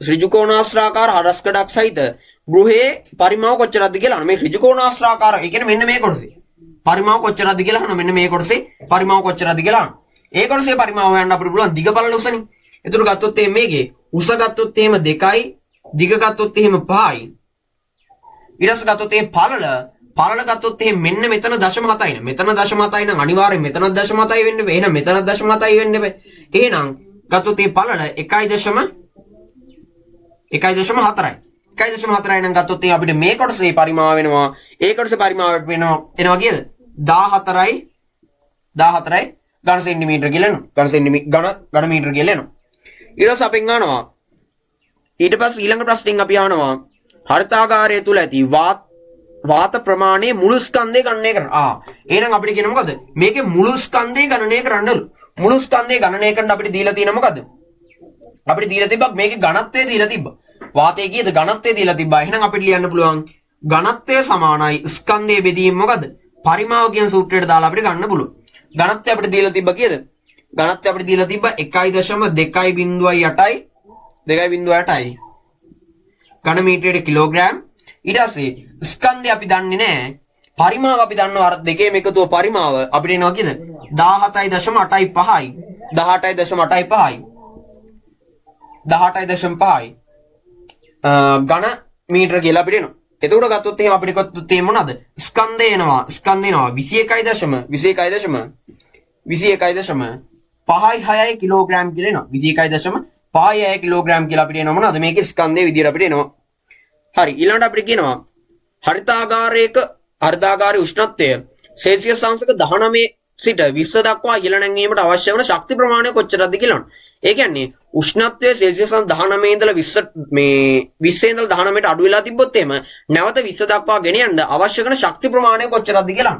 ඍජුකෝණාස්ත්‍රාකාර හරස්කඩක් සහිත ගෘහයේ පරිමාව කොච්චරද කියලා අහනවා. මේ ඍජුකෝණාස්ත්‍රාකාර ඒ කියන්නේ මෙන්න මේ කොටසේ. පරිමාව කොච්චරද කියලා අහනවා. මෙන්න මේ කොටසේ පරිමාව කොච්චරද කියලා අහනවා. ඒ කොටසේ පරිමාව හොයන්න අපිට පුළුවන් දිග පළල උසනේ. ඒතර ගත්තොත් එහෙම මේකේ උස ගත්තොත් එහෙම 2යි දිග ගත්තොත් එහෙම 5යි. ඊට පස්සේ ගත්තොත් එහෙම පළල ගත්තොත් එහෙම මෙන්න මෙතන 0.7යි නේ. මෙතන 0.7යි නම් අනිවාර්යෙන් මෙතනත් 0.7යි වෙන්න බෑ. එහෙනම් මෙතනත් 0.7යි වෙන්න බෑ. එහෙනම් ගත්තොත් මේ පළල 1.4යි. 1.4යි නම් ගත්තොත් එහෙනම් අපිට මේ කොටසේ පරිමාව වෙනවා. ඒ කොටසේ පරිමාව වෙනවා කීයද? 14යි ඝන සෙන්ටිමීටර කියලා එනවා. ඝන මීටර කියලා එනවා. ඊට පස්සේ අපෙන් අහනවා ඊට පස්සේ ඊළඟ ප්‍රශ්نين අපි අහනවා හරිතාගාරය තුල ඇති වාත ප්‍රමාණයේ මුළු ස්කන්ධය ගණනය කරන්න. එහෙනම් අපිට කියන මොකද? මේකේ මුළු ස්කන්ධය ගණනය කරන්නලු. මුළු ස්කන්ධය ගණනය කරන්න අපිට දීලා තියෙන මොකද? අපිට දීලා තිබ්බා මේකේ ඝනත්වය දීලා තිබ්බා. වාතයේ කීයද ඝනත්වය දීලා තිබ්බා. එහෙනම් අපිට ලියන්න පුළුවන් ඝනත්වය සමානයි ස්කන්ධයේ බෙදීම මොකද? පරිමාව කියන සූත්‍රයට දාලා අපිට ගන්න පුළුවන්. ඝනත්වය අපිට දීලා තිබ්බා කීයද? ඝනත්වය අපිට දීලා තිබ්බා 1.2.8යි 2.8යි ඝන මීටරයට කිලෝග්‍රෑම්. ඊට පස්සේ ස්කන්ධය අපි දන්නේ නැහැ. පරිමාව අපි දන්නවා. අර දෙකේම එකතුව පරිමාව අපිට එනවා කීයද? 17.85යි 18.85යි 18.5යි ඝන මීටර කියලා අපිට එනවා. එතකොට ගත්තොත් එහෙනම් අපිට ගත්තොත් එහෙම මොනවාද? ස්කන්ධය එනවා 21.5 කිලෝග්‍රෑම් කියලා එනවා. 21.5 කිලෝග්‍රෑම් කියලා අපිට එනවා මොනවාද? මේකේ ස්කන්ධයේ විදියට අපිට එනවා. හරි, ඊළඟට අපිට කියනවා හරිතාගාරයේ උෂ්ණත්වය සෙල්සියස් අංශක 19 සිට 20 දක්වා ඉහළ නැංවීමට අවශ්‍ය වන ශක්ති ප්‍රමාණය කොච්චරද කියලා. ඒ කියන්නේ උෂ්ණත්වය සෙල්සියස් 19 ඉඳලා 20 ඉඳලා 19ට අඩු වෙලා තිබ්බොත් එහෙම නැවත 20 දක්වා ගෙන යන්න අවශ්‍ය කරන ශක්ති ප්‍රමාණය කොච්චරද කියලා.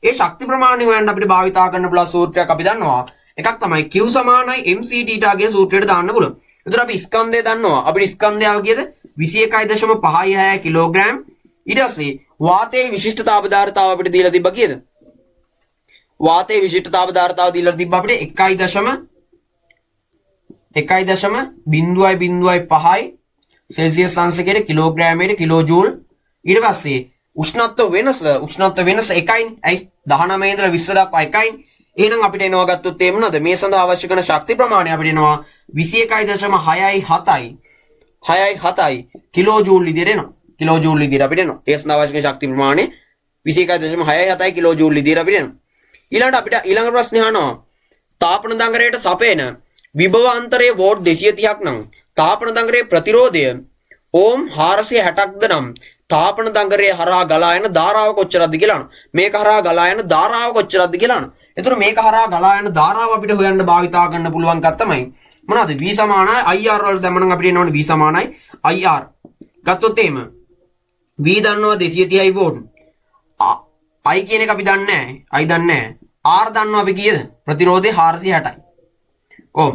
ඒ ශක්ති ප්‍රමාණය හොයන්න අපිට භාවිතා කරන්න පුළුවන් සූත්‍රයක් අපි දන්නවා. එකක් තමයි Q සමානයි mc θ කියන සූත්‍රයට දාන්න පුළුවන්. ඒතර අපි ස්කන්ධය දන්නවා. අපිට ස්කන්ධයව කීයද? 21.56 කිලෝග්‍රෑම්. ඊට පස්සේ වාතයේ විශිෂ්ටතාව ධාරිතාව අපිට දීලා තිබ්බා කීයද? වාතයේ විශිෂ්ටතාව ධාරිතාව දීලා තිබ්බා අපිට 1.05යි සෙල්සියස් අංශකයට කිලෝග්‍රෑමයට කිලෝජූල්. ඊට පස්සේ උෂ්ණත්ව වෙනස එකයිනේ. ඇයි 19 ඉඳලා 20 දක්වා එකයිනේ. එහෙනම් අපිට එනවා ගත්තොත් ඒ මොනවද? මේ සඳහා අවශ්‍ය කරන ශක්ති ප්‍රමාණය අපිට එනවා 21.67යි කිලෝජූල් විදියට එනවා. කිලෝජූල් විදියට අපිට එනවා. ඒ සඳහා අවශ්‍ය කරන ශක්ති ප්‍රමාණය 21.67යි කිලෝජූල් විදියට අපිට එනවා. ඊළඟට අපිට ඊළඟ ප්‍රශ්නේ අහනවා තාපන දඟරයට සපේන විභව අන්තරයේ වෝල්ට් 230ක් නම් තාපන දඟරයේ ප්‍රතිරෝධය ඕම් 460ක්ද නම් තාපන දඟරයේ හරහා ගලා යන ධාරාව කොච්චරද කියලා අහනවා. මේක හරහා ගලා යන ධාරාව කොච්චරද කියලා අහනවා. එතකොට මේක හරහා ගලා යන ධාරාව අපිට හොයන්න භාවිතා කරන්න පුළුවන් එකක් තමයි මොනවාද? V සමානයි IR වලට දැම්මනම් අපිට එනවනේ V සමානයි IR. ගත්තොත් එහෙම V දන්නවා 230යි වෝල්ට්. I කියන එක අපි දන්නේ නැහැ. R දන්නවා අපි කීයද? ප්‍රතිරෝධය 460යි. ඔව්.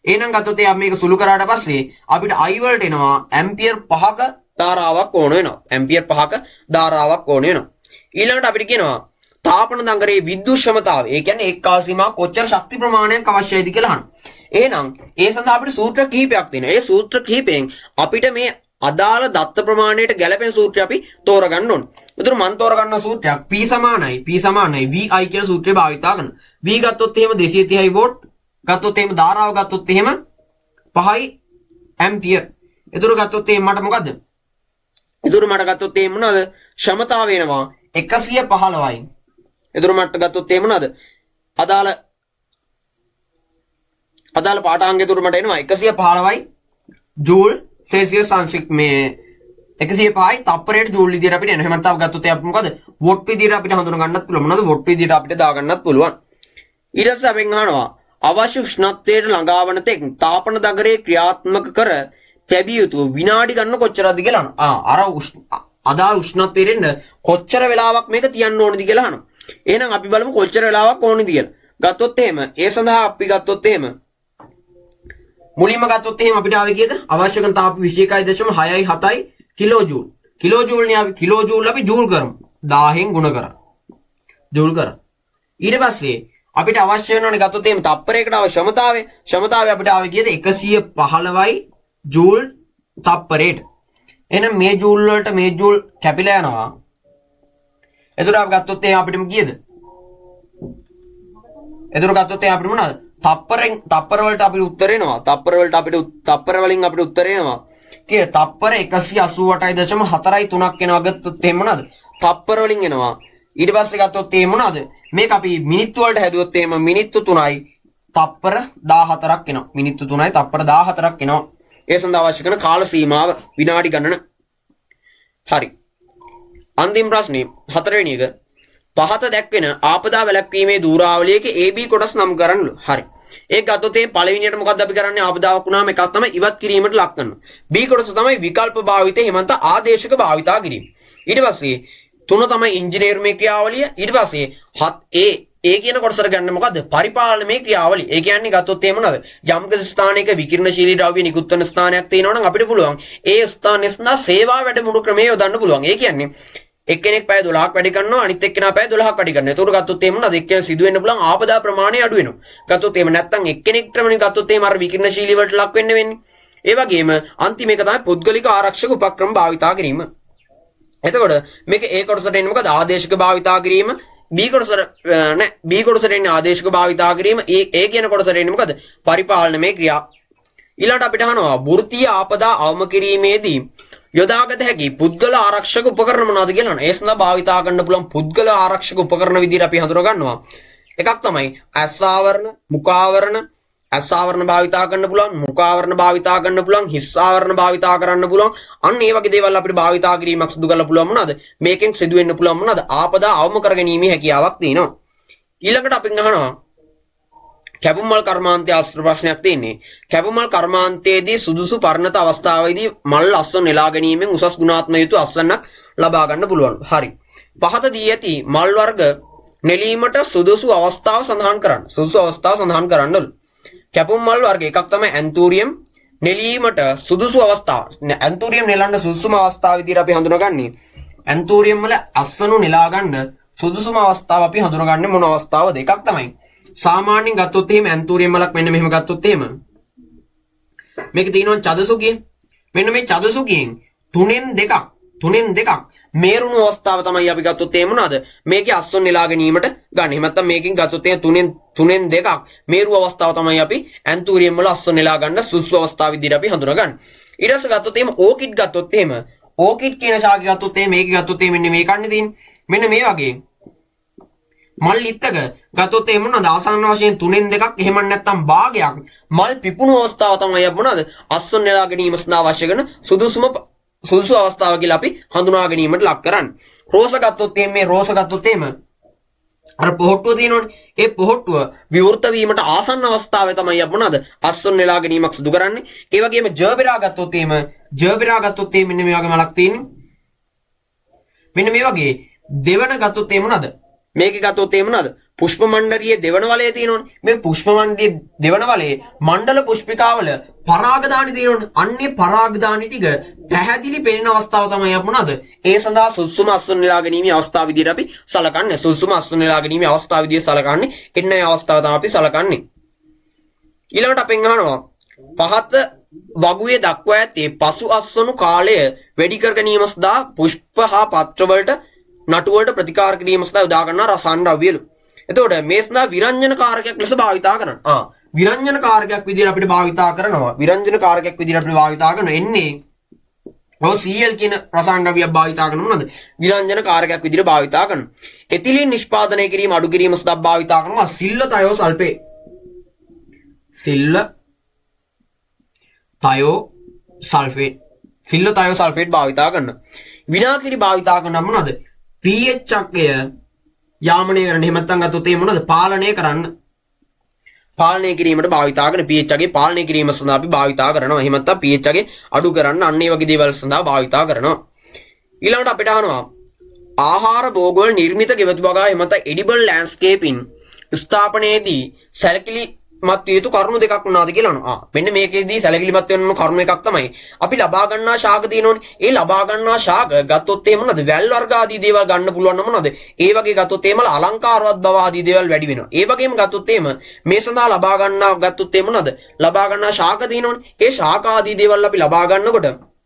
එහෙනම් ගත්තොත් අපි මේක සුළු කරාට පස්සේ අපිට I වලට එනවා ඇම්පියර් 5ක ධාරාවක් ඕන වෙනවා. ඊළඟට අපිට කියනවා තාපන දඟරයේ විද්‍යුත් ක්ෂමතාව. ඒ කියන්නේ එක්කාසීමා කොච්චර ශක්ති ප්‍රමාණයක් අවශ්‍යයිද කියලා අහනවා. එහෙනම් ඒ සඳහා අපිට සූත්‍ර කිහිපයක් තියෙනවා. ඒ සූත්‍ර කිහිපයෙන් අපිට මේ අදාළ දත්ත ප්‍රමාණයට ගැලපෙන සූත්‍රය අපි තෝරගන්න ඕනේ. උතුරු මම තෝරගන්න සූත්‍රයක් P සමානයි VI කියන සූත්‍රය භාවිතා කරනවා. V ගත්තොත් එහෙම 230යි වෝල්ට්. ගත්තොත් එහෙම ධාරාව ගත්තොත් එහෙම 5යි ඇම්පියර්. ඒතර ගත්තොත් එහෙම මට මොකද්ද? මට ගත්තොත් එහෙම මොනවද? ක්ෂමතාව වෙනවා 115යි. එදුරු මට ගත්තොත් එහෙම මොනවද? අදාළ පාඨාංගය දුරු මට එනවා 115යි ජූල් සෙල්සියස් අංශික මේ 105යි තප්පරයට ජූල් විදියට අපිට එනවා. එහෙම නැත්නම් ගත්තොත් අපි මොකද? වොට් විදියට අපිට හඳුනා ගන්නත් පුළුවන්. මොනවද? වොට් විදියට අපිට දා ගන්නත් පුළුවන්. ඊට පස්සේ අපෙන් අහනවා අවශ්‍ය උෂ්ණත්වයට ළඟා වන තෙක් තාපන දගරේ ක්‍රියාත්මක කර තැබිය යුතු විනාඩි ගන්න කොච්චරද කියලා අහනවා. අදාළ උෂ්ණත්වයට එන්න කොච්චර වෙලාවක් මේක තියන්න ඕනද කියලා අහනවා. එහෙනම් අපි බලමු කොච්චර වෙලාවක් ඕනද කියලා. ගත්තොත් එහෙම ඒ සඳහා අපි ගත්තොත් එහෙම මුලින්ම ගත්තොත් එහෙම අපිට ආවේ කීයද? අවශ්‍ය කරන තාප 21.67යි කිලෝජූල්. කිලෝජූල්නේ අපි කිලෝජූල් අපි ජූල් කරමු. 1000න් ගුණ කරා. ජූල් කරා. ඊට පස්සේ අපිට අවශ්‍ය වෙනවනේ ගත්තොත් එහෙම තප්පරයකට අවශ්‍ය ක්ෂමතාවය අපිට ආවේ කීයද? 115යි ජූල් තප්පරයට. එහෙනම් මේ ජූල් වලට මේ ජූල් කැපිලා යනවා. එතකොට අපි ගත්තොත් එහෙනම් අපිටම කීයද? එතකොට ගත්තොත් එහෙනම් අපිට මොනවද? තප්පර වලට අපිට උත්තර එනවා. තප්පර වලින් අපිට උත්තර එනවා. කීය? තප්පර 188.43ක් එනවා ගත්තොත් එහෙනම් මොනවද? තප්පර වලින් එනවා. ඊට පස්සේ ගත්තොත් එහෙනම් මොනවද? මේක අපි මිනිත්තු වලට හැදුවොත් එහෙම මිනිත්තු 3යි තප්පර 14ක් එනවා. මිනිත්තු 3යි තප්පර 14ක් එනවා. ඒ සඳහා අවශ්‍ය කරන කාල සීමාව විනාඩි ගණන. හරි. අන්තිම ප්‍රශ්නේ 4 වෙනි එක. පහත දැක්වෙන ආපදා වැළැක්වීමේ දූරාවලියක AB කොටස් නම් කරන්නලු. හරි. ඒක ගත්තොත් මේ පළවෙනියට මොකද්ද අපි කරන්නේ? ආපදාවක් වුණාම එකක් තමයි ඉවත් කිරීමට ලක් කරනවා. B කොටස තමයි විකල්ප භාවිතය එහෙමන්ත ආදේශක භාවිතා කිරීම. ඊට පස්සේ තුන තමයි ඉංජිනේරුමේ ක්‍රියාවලිය. ඊට පස්සේ 7 ඒ කියන කොටසට ගන්න මොකද්ද? පරිපාලනමේ ක්‍රියාවලිය. ඒ කියන්නේ ගත්තොත් එහෙම මොනවද? යම්කිසි ස්ථානයක විකිරණශීලී ද්‍රව්‍ය නිකුත් වෙන ස්ථානයක් තියෙනවා නම් අපිට පුළුවන් ඒ ස්ථානයේ සඳහා සේවා වැඩමුළු ක්‍රමය යොදන්න පුළුවන්. ඒ කියන්නේ එක්කෙනෙක් පැය 12ක් වැඩ කරනවා අනිත් එක්කෙනා පැය 12ක් වැඩ කරනවා. ඒතකොට ගත්තොත් එහෙම මොනවද? එක්කෙනා සිදු වෙන්න පුළුවන් ආපදා ප්‍රමාණය අඩු වෙනවා. ගත්තොත් එහෙම නැත්නම් එක්කෙනෙක්ටමනේ ගත්තොත් එහෙම අර විකිරණශීලී වලට ලක් වෙන්න වෙන්නේ. ඒ වගේම අන්තිම එක තමයි පුද්ගලික ආරක්ෂක උපක්‍රම භාවිතා කිරීම. එතකොට මේක ඒ කොටසට එන්නේ මොකද? ආදේශක භාවිතා කිරීම. B කොටසට එන්නේ ආදේශක භාවිතා කිරීම. ඒ කියන කොටසට එන්නේ මොකද? පරිපාලනමේ ක්‍රියා. ඊළඟට අපිට අහනවා වෘත්තීය ආපදා අවම කිරීමේදී යොදාගත හැකි පුද්ගල ආරක්ෂක උපකරණ මොනවද කියලා අහනවා. ඒ සඳහා භාවිතා කරන්න පුළුවන් පුද්ගල ආරක්ෂක උපකරණ විදිහට අපි හඳුනා ගන්නවා. එකක් තමයි ඇස් ආවරණ, මුඛ ආවරණ. ඇස් ආවරණ භාවිතා කරන්න පුළුවන්, මුඛ ආවරණ භාවිතා කරන්න පුළුවන්, හිස් ආවරණ භාවිතා කරන්න පුළුවන්. අන්න ඒ වගේ දේවල් අපිට භාවිතා කිරීමක් සිදු කරලා පුළුවන් මොනවද? මේකෙන් සිදු වෙන්න පුළුවන් මොනවද? ආපදා අවම කරගැනීමේ හැකියාවක් තියෙනවා. ඊළඟට අපි අහනවා කැපුම්මල් කර්මාන්තයේ ආශ්‍රිත ප්‍රශ්නයක් තියෙන්නේ. කැපුම්මල් කර්මාන්තයේදී සුදුසු පරිණත අවස්ථාවේදී මල් අස්වැන්න නෙලා ගැනීමෙන් උසස් ගුණාත්මක යුතු අස්වැන්නක් ලබා ගන්න පුළුවන්. හරි. පහත දී ඇති මල් වර්ග නෙලීමට සුදුසු අවස්ථාව සඳහන් කරන්න. සුදුසු අවස්ථාව සඳහන් කරන්නලු. කැපුම් මල් වර්ග එකක් තමයි ඇන්තූරියම්. නෙලීමට සුදුසු අවස්ථාව. ඇන්තූරියම් නෙලන්න සුදුසුම අවස්ථාව විදිහට අපි හඳුනගන්නේ ඇන්තූරියම් වල අස්වැන්නු නෙලා ගන්න සුදුසුම අවස්ථාව අපි හඳුනගන්නේ මොන අවස්ථාවද? එකක් තමයි සාමාන්‍යයෙන් ගත්තොත් එහෙම ඇන්තූරියම් වලක් මෙන්න මෙහෙම ගත්තොත් එහෙම මේක තියෙනවා චදසුකිය. මෙන්න මේ චදසුකියෙන් තුනෙන් දෙකක් මේරුණු අවස්ථාව තමයි අපි ගත්තොත් එහෙම මොනවාද? මේකේ අස්වැන්න නෙලා ගැනීමට ගන්න. එහෙම නැත්නම් මේකෙන් ගත්තොත් එහෙම තුනෙන් දෙකක් මේරු අවස්ථාව තමයි අපි ඇන්තූරියම් වල අස්වැන්න නෙලා ගන්න සුදුසු අවස්ථාව විදිහට අපි හඳුනගන්නේ. ඊට පස්සේ ගත්තොත් එහෙම ඕකිඩ් ගත්තොත් එහෙම ඕකිඩ් කියන ශාකය ගත්තොත් එහෙම මේක ගත්තොත් එහෙම මෙන්න මේකන්නේ තියෙන්නේ. මෙන්න මේ වගේ මල් ඉත්තක ගත්තොත් එහෙම මොනවාද? ආසන්න වශයෙන් තුනෙන් දෙකක් එහෙම නැත්නම් භාගයක් මල් පිපුණු අවස්ථාව තමයි අපි මොනවාද? අස්වැන්න නෙලා ගැනීම සඳහා අවශ්‍ය කරන සුදුසු අවස්ථාව කියලා අපි හඳුනා ගැනීමට ලක් කරන්නේ. රෝස ගත්තොත් එහෙම මේ රෝස ගත්තොත් එහෙම අර පොහට්ටුව තියෙනවනේ. ඒ පොහට්ටුව විවෘත වීමට ආසන්න අවස්ථාවේ තමයි අපි මොනවාද? අස්වැන්න නෙලා ගැනීමක් සිදු කරන්නේ. ඒ වගේම ජර්බෙරා ගත්තොත් එහෙම මෙන්න මේ වගේ මලක් තියෙන්නේ. මෙන්න මේ වගේ දෙවන ගත්තොත් එහෙම මොනවාද? මේකේ ගත්තොත් එහෙම මොනවාද? පුෂ්ප මණ්ඩලියේ දෙවන වලය තියෙනවනේ. මේ පුෂ්ප මණ්ඩලියේ දෙවන වලේ මණ්ඩල පුෂ්පිකාවල පරාගදානි තියෙනවනේ. අන්නේ පරාගදානි ටික පැහැදිලි පෙනෙන අවස්ථාව තමයි අපි මොනවාද? ඒ සඳහා සුදුසුම අස්වැන්න නෙලා ගැනීමේ අවස්ථාව විදිහට අපි සලකන්නේ. සුදුසුම අස්වැන්න නෙලා ගැනීමේ අවස්ථාව විදිහට සලකන්නේ. එන්නේ අවස්ථාව තමයි අපි සලකන්නේ. ඊළඟට අපෙන් අහනවා පහත වගුවේ දක්වා ඇත්තේ පසු අස්වැන්නු කාලය වැඩි කර ගැනීම සඳහා පුෂ්ප හා පත්‍ර වලට නටු වලට ප්‍රතිකාර කිරීම සඳහා යොදා ගන්නා රසායන ද්‍රව්‍යලු. එතකොට මේ සඳහා විරංජන කාරකයක් ලෙස භාවිතා කරනවා. විරංජන කාරකයක් විදිහට අපිට භාවිතා කරනවා. විරංජන කාරකයක් විදිහට අපිට භාවිතා කරන එන්නේ Cl කියන රසායන ද්‍රව්‍යයක් භාවිතා කරන මොනවද? විරංජන කාරකයක් විදිහට භාවිතා කරනවා. එතිලීන් නිෂ්පාදනය කිරීම අඩු කිරීම සඳහා භාවිතා කරනවා සිල්ල තයෝ සල්ෆේට්. සිල්ල තයෝ සල්ෆේට් භාවිතා කරනවා. විනාකිරි භාවිතා කරන මොනවද? pH අක්කය යාමනය කරන්න. එහෙම නැත්නම් ගත්තොත් ඒ මොනවද? පාලනය කිරීමට භාවිතා කරන pH අගේ පාලනය කිරීම සඳහා අපි භාවිතා කරනවා. එහෙම නැත්නම් pH අගේ අඩු කරන්න අන්න ඒ වගේ දේවල් සඳහා භාවිතා කරනවා. ඊළඟට අපිට අහනවා ආහාර භෝගවල නිර්මිත ගෙවතු බගා එහෙම නැත්නම් edible landscaping ස්ථාපනයේදී සැලකිලි මත් යුතු කරුණු දෙකක් මොනවාද කියලා අහනවා. මෙන්න මේකෙදී සැලකිලිමත් වෙන කරුණු එකක් තමයි අපි ලබා ගන්නා ශාක තියෙනෝනේ. ඒ ලබා ගන්නා ශාක ගත්තොත් එහෙම මොනවද? වැල් වර්ග ආදී දේවල් ගන්න පුළුවන් මොනවද? ඒ වගේ ගත්තොත් එහෙම අලංකාරවත් බව ආදී දේවල් වැඩි වෙනවා. ඒ වගේම ගත්තොත් එහෙම මේ සඳහා ලබා ගන්නා ගත්තොත් එහෙම මොනවද? ලබා ගන්නා ශාක තියෙනෝනේ. ඒ ශාක ආදී දේවල් අපි ලබා ගන්නකොට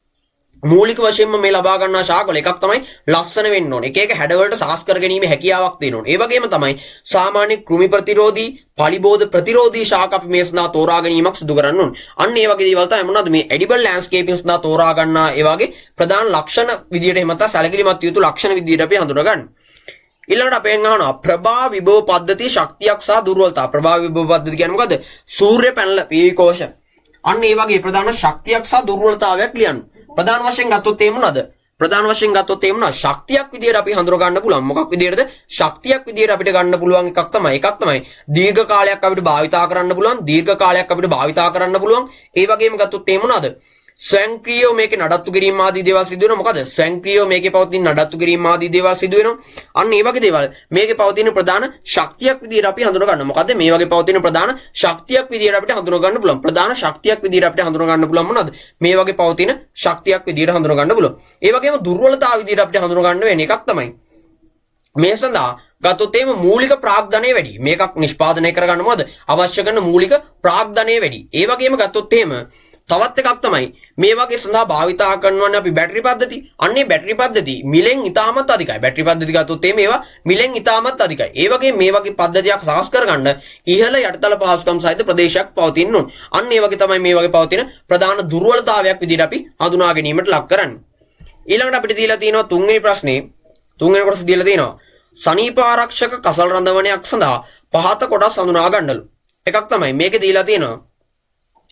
මූලික වශයෙන්ම මේ ලබා ගන්නා ශාකවල එකක් තමයි ලස්සන වෙන්න ඕනේ. එක හැඩවලට සාස් කර ගැනීම හැකියාවක් තියෙන්න ඕනේ. ඒ වගේම තමයි සාමාන්‍ය කෘමි ප්‍රතිරෝධී, පලිබෝධ ප්‍රතිරෝධී ශාක අපි මේ සඳහා තෝරා ගැනීමක් සිදු කරන්න ඕනේ. අන්න ඒ වගේ දේවල් තමයි මොනවද මේ edible landscaping සඳහා තෝරා ගන්නා ඒ වගේ ප්‍රධාන ලක්ෂණ විදියට එහෙම නැත්නම් සැලකිලිමත් යුතු ලක්ෂණ විදියට අපි හඳුනගන්න. ඊළඟට අපෙන් අහනවා ප්‍රභා විභව පද්ධති ශක්තියක් සහ දුර්වලතා. ප්‍රභා විභව පද්ධති කියන්නේ මොකද්ද? සූර්ය පැනල PV කෝෂ. අන්න ඒ වගේ ප්‍රධාන ශක්තියක් සහ දුර්වලතාවයක් ලියන්න. ප්‍රධාන වශයෙන් ගත්තොත් ඒ මොනවාද? ශක්තියක් විදියට අපි හඳුර ගන්න පුළුවන්. මොකක් විදියටද? ශක්තියක් විදියට අපිට ගන්න පුළුවන් එකක් තමයි දීර්ඝ කාලයක් අපිට භාවිතා කරන්න පුළුවන්. ඒ වගේම ගත්තොත් ඒ මොනවාද? ස්වයංක්‍රීයව මේකේ නඩත්තු කිරීම ආදී දේවල් සිදු වෙනවා. මොකද ස්වයංක්‍රීයව මේකේ පවතින නඩත්තු කිරීම ආදී දේවල් සිදු වෙනවා. අන්න ඒ වගේ දේවල් මේකේ පවතින ප්‍රධාන ශක්තියක් විදිහට අපි හඳුනා ගන්නවා. මොකද මේ වගේ පවතින ප්‍රධාන ශක්තියක් විදිහට අපිට හඳුනා ගන්න පුළුවන්. ප්‍රධාන ශක්තියක් විදිහට අපිට හඳුනා ගන්න පුළුවන් මොනවද? මේ වගේ පවතින ශක්තියක් විදිහට හඳුනා ගන්න පුළුවන්. ඒ වගේම දුර්වලතාව විදිහට අපිට හඳුනා ගන්න වෙන එකක් තමයි මේ සඳහා ගත්තොත් එහෙම මූලික ප්‍රාග්ධනය වැඩි. මේකක් නිෂ්පාදනය කරගන්න මොකද අවශ්‍ය කරන මූලික ප්‍රාග්ධනය වැඩි. ඒ වගේම ගත්තොත් එහෙම තවත් එකක් තමයි මේ වගේ සඳහා භාවිතා කරනවනේ අපි බැටරි පද්ධති. අන්නේ බැටරි පද්ධති මිලෙන් ඉතාමත් අධිකයි. බැටරි පද්ධති ගත්තොත් එහෙම ඒවා මිලෙන් ඉතාමත් අධිකයි. ඒ වගේ මේ වගේ පද්ධතියක් සකස් කරගන්න ඉහළ යටිතල පහසුකම් සහිත ප්‍රදේශයක් පවතින්න ඕන. අන්න ඒ වගේ තමයි මේ වගේ පවතින ප්‍රධාන දුර්වලතාවයක් විදිහට අපි හඳුනා ගැනීමට ලක් කරන්නේ. ඊළඟට අපිට දීලා තියෙනවා තුන්වෙනි ප්‍රශ්නේ. තුන්වෙනි කොටස දීලා තියෙනවා සනීප ආරක්ෂක කසල් රඳවණයක් සඳහා පහත කොටස් හඳුනා ගන්නලු. එකක් තමයි මේකේ දීලා තියෙනවා.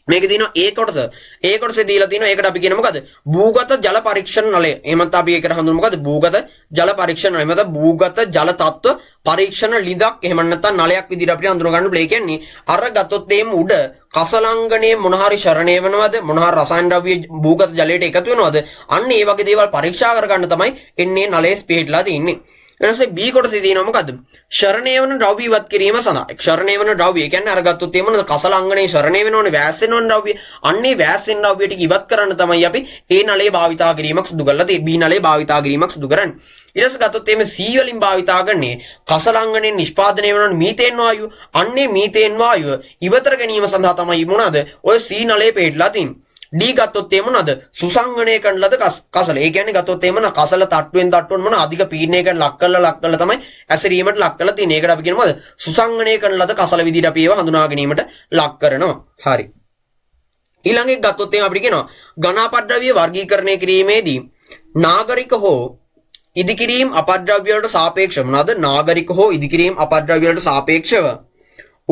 මේකේ තියෙනවා ඒ කොටසේ දීලා තියෙනවා ඒකට අපි කියන මොකද? භූගත ජල පරීක්ෂණ නලය. එහෙමත් අපි ඒකට හඳුන්වන්නේ මොකද? භූගත ජල පරීක්ෂණ නලය. එහෙමත් භූගත ජල තත්ත්ව පරීක්ෂණ ලිඳක් එහෙම නැත්නම් නලයක් විදිහට අපිට හඳුනා ගන්න බෑ. ඒ කියන්නේ අර ගත්තොත් එimhe උඩ කසලංගණයේ මොන හරි ශරණය වෙනවද? මොන හරි රසායන ද්‍රව්‍ය භූගත ජලයට එකතු වෙනවද? අන්න ඒ වගේ දේවල් පරීක්ෂා කරගන්න තමයි එන්නේ නලයේ පිටලා තියෙන්නේ. ඊට B කොටසේ තියෙනවා මොකද්ද? ශරණය වෙන ද්‍රව්‍ය ඉවත් කිරීම සඳහා. ශරණය වෙන ද්‍රව්‍ය කියන්නේ අර ගත්තොත් එහෙම කසල අංගනේ ශරණය වෙනවනේ වෑස් වෙනවනේ ද්‍රව්‍ය. අන්නේ වෑස් වෙන ද්‍රව්‍ය ටික ඉවත් කරන්න තමයි අපි A නලයේ භාවිතා කිරීමක් සිදු කරලා තියෙන්නේ. B නලයේ භාවිතා කිරීමක් සිදු කරන්නේ. ඊට පස්සේ ගත්තොත් එහෙම C වලින් භාවිතා කරන්නේ කසල අංගනේ නිෂ්පාදනය වෙනවනේ මීතේන් වායුව. අන්නේ මීතේන් වායුව ඉවතර ගැනීම සඳහා තමයි මොනවාද? ඔය C නලයේ පිටලා තියෙන්නේ. D ගත්තොත් එහෙම මොනවාද? සුසංගණය කරන ලද කසල. ඒ කියන්නේ ගත්තොත් එහෙම කසල තට්ටුවෙන් තට්ටුවෙන් මොන අධික පීඩනයකට ලක් කරලා තමයි ඇසිරීමට ලක් කරලා තියෙන්නේ. ඒකට අපි කියනවා සුසංගණය කරන ලද කසල විදිහට අපි ඒවා හඳුනා ගැනීමට ලක් කරනවා. හරි. ඊළඟ එක ගත්තොත් එහෙම අපිට කියනවා ඝන අපද්‍රව්‍ය වර්ගීකරණය කිරීමේදී නාගරික හෝ ඉදිකිරීම අපද්‍රව්‍ය වලට සාපේක්ෂව මොනවාද? නාගරික හෝ ඉදිකිරීම අපද්‍රව්‍ය වලට සාපේක්ෂව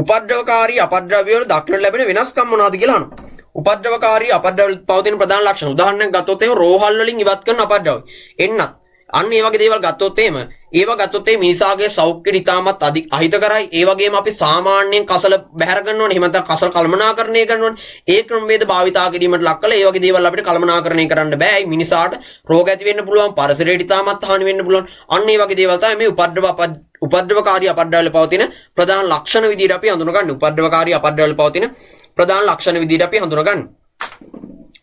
උපද්‍රවකාරී අපද්‍රව්‍ය වල දක්නට ලැබෙන වෙනස්කම් මොනවාද කියලා අහනවා. උපද්‍රවකාරී අපද්‍රව්‍ය පවතින ප්‍රධාන ලක්ෂණ උදාහරණයක් ගත්තොත් එහෙම රෝහල් වලින් ඉවත් කරන අපද්‍රව්‍ය එන්නත් අන්න ඒ වගේ දේවල් ගත්තොත් එහෙම ඒවා ගත්තොත් එහෙම මිනිසාගේ සෞඛ්‍යෙට ඉතාමත් අහිතකරයි. ඒ වගේම අපි සාමාන්‍යයෙන් කසල බැහැර කරනවනේ. එහෙම නැත්නම් කසල කළමනාකරණය කරනවනේ. ඒ ක්‍රමවේද භාවිතා කිරීමට ලක් කළා. ඒ වගේ දේවල් අපිට කළමනාකරණය කරන්න බෑ. ඒ මිනිසාට රෝග ඇති වෙන්න පුළුවන්. පරිසරයට ඉතාමත් හානි වෙන්න පුළුවන්. අන්න ඒ වගේ දේවල් තමයි මේ උපද්‍රවකාරී අපද්‍රව්‍ය පවතින ප්‍රධාන ලක්ෂණ විදිහට අපි හඳුනගන්නේ. උපද්‍රවකාරී අපද්‍රව්‍ය පවතින ප්‍රධාන ලක්ෂණ විදිහට අපි හඳුනගන්නේ.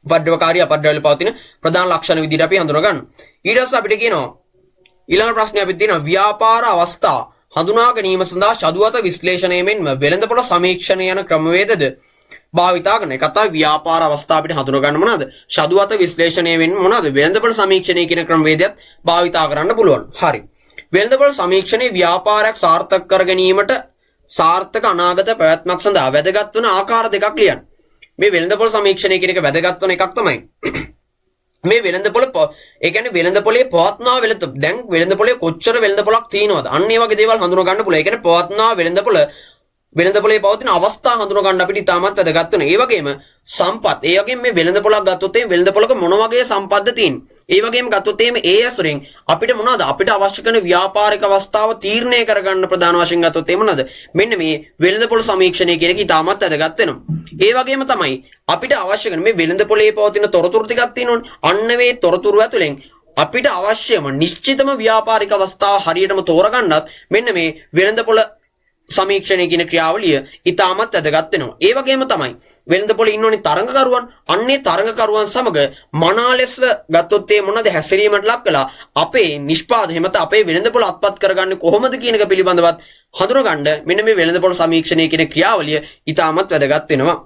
උපද්‍රවකාරී අපද්‍රව්‍ය පවතින ප්‍රධාන ලක්ෂණ විදිහට අපි හඳුනගන්න. ඊට පස්සේ අපිට කියනවා ඊළඟ ප්‍රශ්නේ අපිට තියෙනවා ව්‍යාපාර අවස්ථා හඳුනා ගැනීම සඳහා ෂඩුවත විශ්ලේෂණය මෙන්ම වෙළඳපොළ සමීක්ෂණය යන ක්‍රමවේදද භාවිතා කරන. එක තමයි ව්‍යාපාර අවස්ථා අපිට හඳුනා ගන්න මොනවාද? ෂඩුවත විශ්ලේෂණය වෙන්න මොනවාද? වෙළඳපොළ සමීක්ෂණය කියන ක්‍රමවේදයක් භාවිතා කරන්න පුළුවන්. හරි. වෙළඳපොළ සමීක්ෂණයේ ව්‍යාපාරයක් සාර්ථක කර ගැනීමට සාර්ථක අනාගත පැවැත්මක් සඳහා වැදගත් වන ආකාර දෙකක් ලියන්න. මේ වෙළඳපොළ සමීක්ෂණය කියන එක වැදගත් වන එකක් තමයි මේ වෙළඳපොළ ඒ කියන්නේ වෙළඳපොළේ පවත්නා දැන් වෙළඳපොළේ කොච්චර වෙළඳපොළක් තියෙනවද? අන්න ඒ වගේ දේවල් හඳුනා ගන්න පුළුවන්. ඒ කියන්නේ පවත්නා වෙළඳපොළේ පවතින අවස්ථා හඳුනා ගන්න අපිට ඉතාමත් වැදගත් වෙනවා. ඒ වගේම සම්පත්. ඒ වගේම මේ වෙළඳපොළක් ගත්තොත් මේ වෙළඳපොළක මොන වගේ සම්පත්ද තියෙන්නේ? ඒ වගේම ගත්තොත් මේ ඒ ඇසුරෙන් අපිට මොනවද? අපිට අවශ්‍ය කරන ව්‍යාපාරික අවස්ථාව තීරණය කරගන්න ප්‍රධාන වශයෙන් ගත්තොත් මොනවද? මෙන්න මේ වෙළඳපොළ සමීක්ෂණය කියන එක ඉතාමත් වැදගත් වෙනවා. ඒ වගේම තමයි අපිට අවශ්‍ය කරන මේ වෙළඳපොළේ පවතින තොරතුරු ටිකක් තියෙනවනේ. අන්න මේ තොරතුරු ඇතුලෙන් අපිට අවශ්‍යම නිශ්චිතම ව්‍යාපාරික අවස්ථාව හරියටම තෝරගන්නත් මෙන්න මේ වෙළඳපොළ සමීක්ෂණය කියන ක්‍රියාවලිය ඉතාමත් වැදගත් වෙනවා. ඒ වගේම තමයි වෙළඳපොළේ ඉන්නෝනේ තරඟකරුවන්. අන්නේ තරඟකරුවන් සමග මනා ලෙස ගත්තොත් ඒ මොනවද හැසිරීමට ලක් කළා අපේ නිෂ්පාදනය එහෙමත් අපේ වෙළඳපොළ අත්පත් කරගන්නේ කොහොමද කියන එක පිළිබඳවත් හඳුනගන්න මෙන්න මේ වෙළඳපොළ සමීක්ෂණය කියන ක්‍රියාවලිය ඉතාමත් වැදගත් වෙනවා.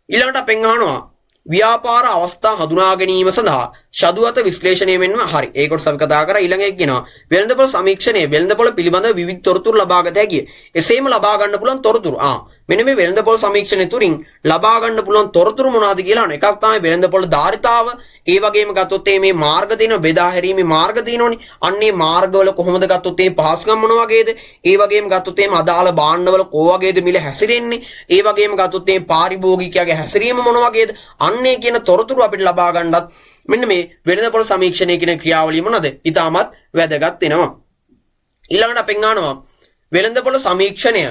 ඊළඟට අපෙන් අහනවා ව්‍යාපාර අවස්ථා හඳුනා ගැනීම සඳහා ෂඩුවත විශ්ලේෂණය වෙන්න හරි. ඒ කොටස අපි කතා කරා. ඊළඟ එක කියනවා වෙළඳපොළ සමීක්ෂණයේ වෙළඳපොළ පිළිබඳ විවිධ තොරතුරු ලබා ගත හැකිය. එසේම ලබා ගන්න පුළුවන් තොරතුරු. මෙන්න මේ වෙළඳපොළ සමීක්ෂණය තුලින් ලබා ගන්න පුළුවන් තොරතුරු මොනවද කියලා අහන එකක් තමයි වෙළඳපොළ ධාරිතාව. ඒ වගේම ගත්තොත් මේ මාර්ග දින බෙදා හැරීමේ මාර්ග දිනෝනේ. අන්නේ මාර්ගවල කොහොමද ගත්තොත් මේ පහසුකම් මොන වගේද? ඒ වගේම ගත්තොත් මේ අදාළ භාණ්ඩවල කෝ වගේද මිල හැසිරෙන්නේ? ඒ වගේම ගත්තොත් මේ පාරිභෝගිකයාගේ හැසිරීම මොන වගේද? අන්නේ කියන තොරතුරු අපිට ලබා ගන්නත් මෙන්න මේ වෙළඳපොළ සමීක්ෂණය කියන ක්‍රියාවලිය මොනවද? ඉතාමත් වැදගත් වෙනවා. ඊළඟට අපෙන් අහනවා වෙළඳපොළ සමීක්ෂණය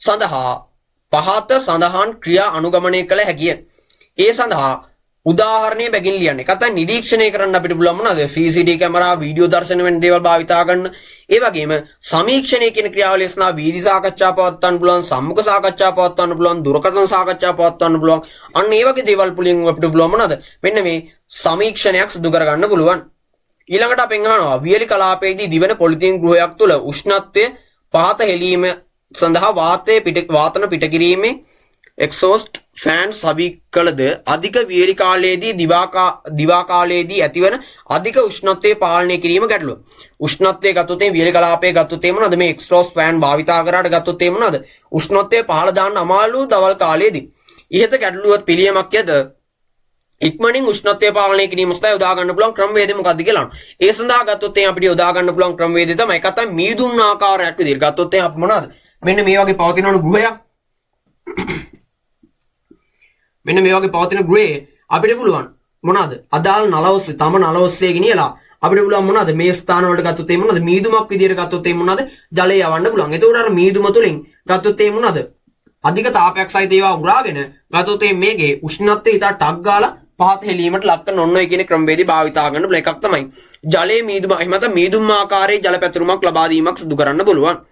සඳහා පහත සඳහන් ක්‍රියා අනුගමනය කළ හැකිය. ඒ සඳහා උදාහරණය බැගින් ලියන්නේ. කතා නිරීක්ෂණය කරන්න අපිට පුළුවන් මොනවාද? CCTV කැමරා, වීඩියෝ දර්ශන වෙන දේවල් භාවිතා ගන්න. ඒ වගේම සමීක්ෂණය කියන ක්‍රියාවලිය සඳහා වීදි සාකච්ඡා පවත්වන්න පුළුවන්, සම්මුඛ සාකච්ඡා පවත්වන්න පුළුවන්, දුරකථන සාකච්ඡා පවත්වන්න පුළුවන්. අන්න ඒ වගේ දේවල් පුලින් අපිට පුළුවන් මොනවාද? මෙන්න මේ සමීක්ෂණයක් සිදු කරගන්න පුළුවන්. ඊළඟට අපෙන් අහනවා වියලි කලාපයේදී දිවෙන පොලිතින් ගෘහයක් තුළ උෂ්ණත්වය පහත හෙලීම සඳහා වාතන පිට කිරීමේ එක්සෝස්ට් ෆෑන් සවි කළද අධික වියලි කාලයේදී දිවා කාලයේදී ඇතිවන අධික උෂ්ණත්වය පාලනය කිරීම ගැටලුව. උෂ්ණත්වය ගත්තොත් වියලි කලාපයේ ගත්තොත් මොනවාද? මේ එක්සෝස්ට් ෆෑන් භාවිතා කරාට ගත්තොත් මොනවාද? උෂ්ණත්වය පහළ දාන්න අමාරු දවල් කාලයේදී. ඉහත ගැටලුවත් පිළියමක් යද ඉක්මනින් උෂ්ණත්වය පාලනය කිරීම සඳහා යොදා ගන්න පුළුවන් ක්‍රමවේදය මොකක්ද කියලා. ඒ සඳහා ගත්තොත් අපිට යොදා ගන්න පුළුවන් ක්‍රමවේදය තමයි එකක් තමයි මීදුම් ආකාරයක් විදිහට ගත්තොත් අපි මොනවාද? මෙන්න මේ වගේ පවතින ගෘහයක්. මෙන්න මේ වගේ පවතින ගෘහයේ අපිට පුළුවන් මොනවාද? අදාළ නල ඔස්සේ තම නල ඔස්සේ ගෙනියලා අපිට පුළුවන් මොනවාද? මේ ස්ථාන වලට ගත්තොත් මොනවාද? මීදුමක් විදිහට ගත්තොත් මොනවාද? ජලය යවන්න පුළුවන්. එතකොට අර මීදුම තුලින් ගත්තොත් මොනවාද? අධික තාපයක් සහිත ඒවා උරාගෙන ගත්තොත් මේකේ උෂ්ණත්වය ඊට ටක් ගාලා පහත හෙලීමට ලක් කරන ඔන්න ඔය කියන ක්‍රමවේදී භාවිතා කරන බල එකක් තමයි ජලයේ මීදුම එහෙම නැත්නම් මීදුම් ආකාරයේ ජල පැතුමක් ලබා දීමක් සිදු කරන්න පුළුවන්.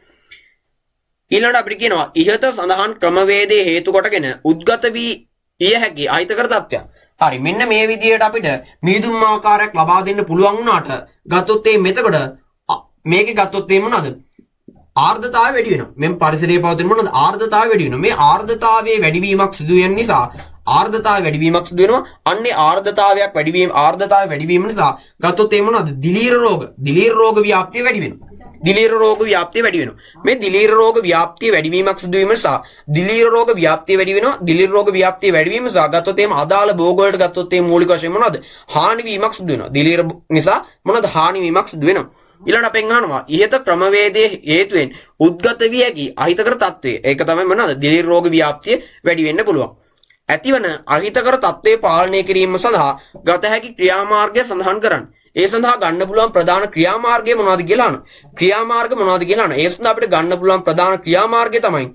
ඊළඟට අපිට කියනවා ඉහත සඳහන් ක්‍රමවේදයේ හේතු කොටගෙන උද්ගත වී ඉය හැකි අහිතකර තත්ත්වයක්. හරි මෙන්න මේ විදිහට අපිට මීදුම් ආකාරයක් ලබා දෙන්න පුළුවන් වුණාට ගත්තොත් මෙතකොට මේකේ ගත්තොත් මොනවද? ආර්ද්‍රතාවය වැඩි වෙනවා. මෙම් පරිසරයේ පවතින මොනවද? ආර්ද්‍රතාවය වැඩි වෙනවා. මේ ආර්ද්‍රතාවයේ වැඩිවීමක් සිදු වෙන නිසා ආර්ද්‍රතාවය වැඩිවීමක් සිදු වෙනවා. අන්නේ ආර්ද්‍රතාවය වැඩිවීම නිසා ගත්තොත් මොනවද? දිලීර රෝග ව්‍යාප්තිය වැඩි වෙනවා. දිලීර රෝග ව්‍යාප්තිය වැඩි වෙනවා. මේ දිලීර රෝග ව්‍යාප්තිය වැඩිවීමක් සිදු වීම නිසා දිලීර රෝග ව්‍යාප්තිය වැඩි වෙනවා. දිලීර රෝග ව්‍යාප්තිය වැඩිවීම නිසා ගත්තොත් අදාළ භෝග වලට ගත්තොත් මූලික වශයෙන් මොනවද? හානි වීමක් සිදු වෙනවා. දිලීර නිසා මොනවද? හානි වීමක් සිදු වෙනවා. ඊළඟට අපෙන් අහනවා ඉහත ක්‍රමවේදයේ හේතුවෙන් උද්ගත විය හැකි අහිතකර තත්ත්වය. ඒක තමයි මොනවද? දිලීර රෝග ව්‍යාප්තිය වැඩි වෙන්න පුළුවන්. ඇතිවන අහිතකර තත්ත්වය පාලනය කිරීම සඳහා ගත හැකි ක්‍රියාමාර්ගය සඳහන් කරන්න. ඒ සඳහා ගන්න පුළුවන් ප්‍රධාන ක්‍රියාමාර්ගය මොනවද කියලා අහනවා. ක්‍රියාමාර්ග මොනවද කියලා අහනවා. ඒ සඳහා අපිට ගන්න පුළුවන් ප්‍රධාන ක්‍රියාමාර්ගය තමයි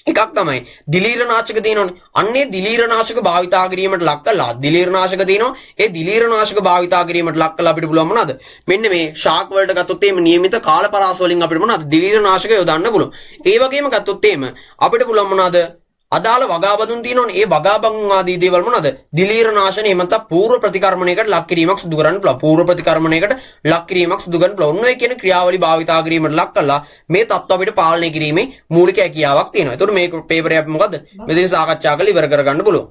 එකක් තමයි දිලීරනාශක තියෙනවනේ. අන්නේ දිලීරනාශක භාවිතා කිරීමට ලක් කළා. දිලීරනාශක තියෙනවා. ඒ දිලීරනාශක භාවිතා කිරීමට ලක් කළා අපිට පුළුවන් මොනවද? මෙන්න මේ ශාක වලට ගත්තොත් එහෙම නියමිත කාලපරාස වලින් අපිට මොනවද? දිලීරනාශක යොදන්න පුළුවන්. ඒ වගේම ගත්තොත් එහෙම අපිට පුළුවන් මොනවද? අදාළ වගාබදුන් තියෙනවනේ. ඒ වගාබදුන් ආදී දේවල් මොනවද? දිලීරනාශන එහෙම නැත්නම් పూర్ව ප්‍රතිකර්මණයකට ලක් කිරීමක් සිදු කරන්න පුළුවන්. పూర్ව ප්‍රතිකර්මණයකට ලක් කිරීමක් සිදු කරන්න පුළුවන්. ඔන්න ඔය කියන ක්‍රියාවලි භාවිතා කිරීමට ලක් කළා මේ තත්ත්ව අපිට පාලනය කිරීමේ මූලික හැකියාවක් තියෙනවා. ඒතකොට මේ පේපරේ අපි මොකද්ද? මෙතන සාකච්ඡා කරලා ඉවර කරගන්න පුළුවන්.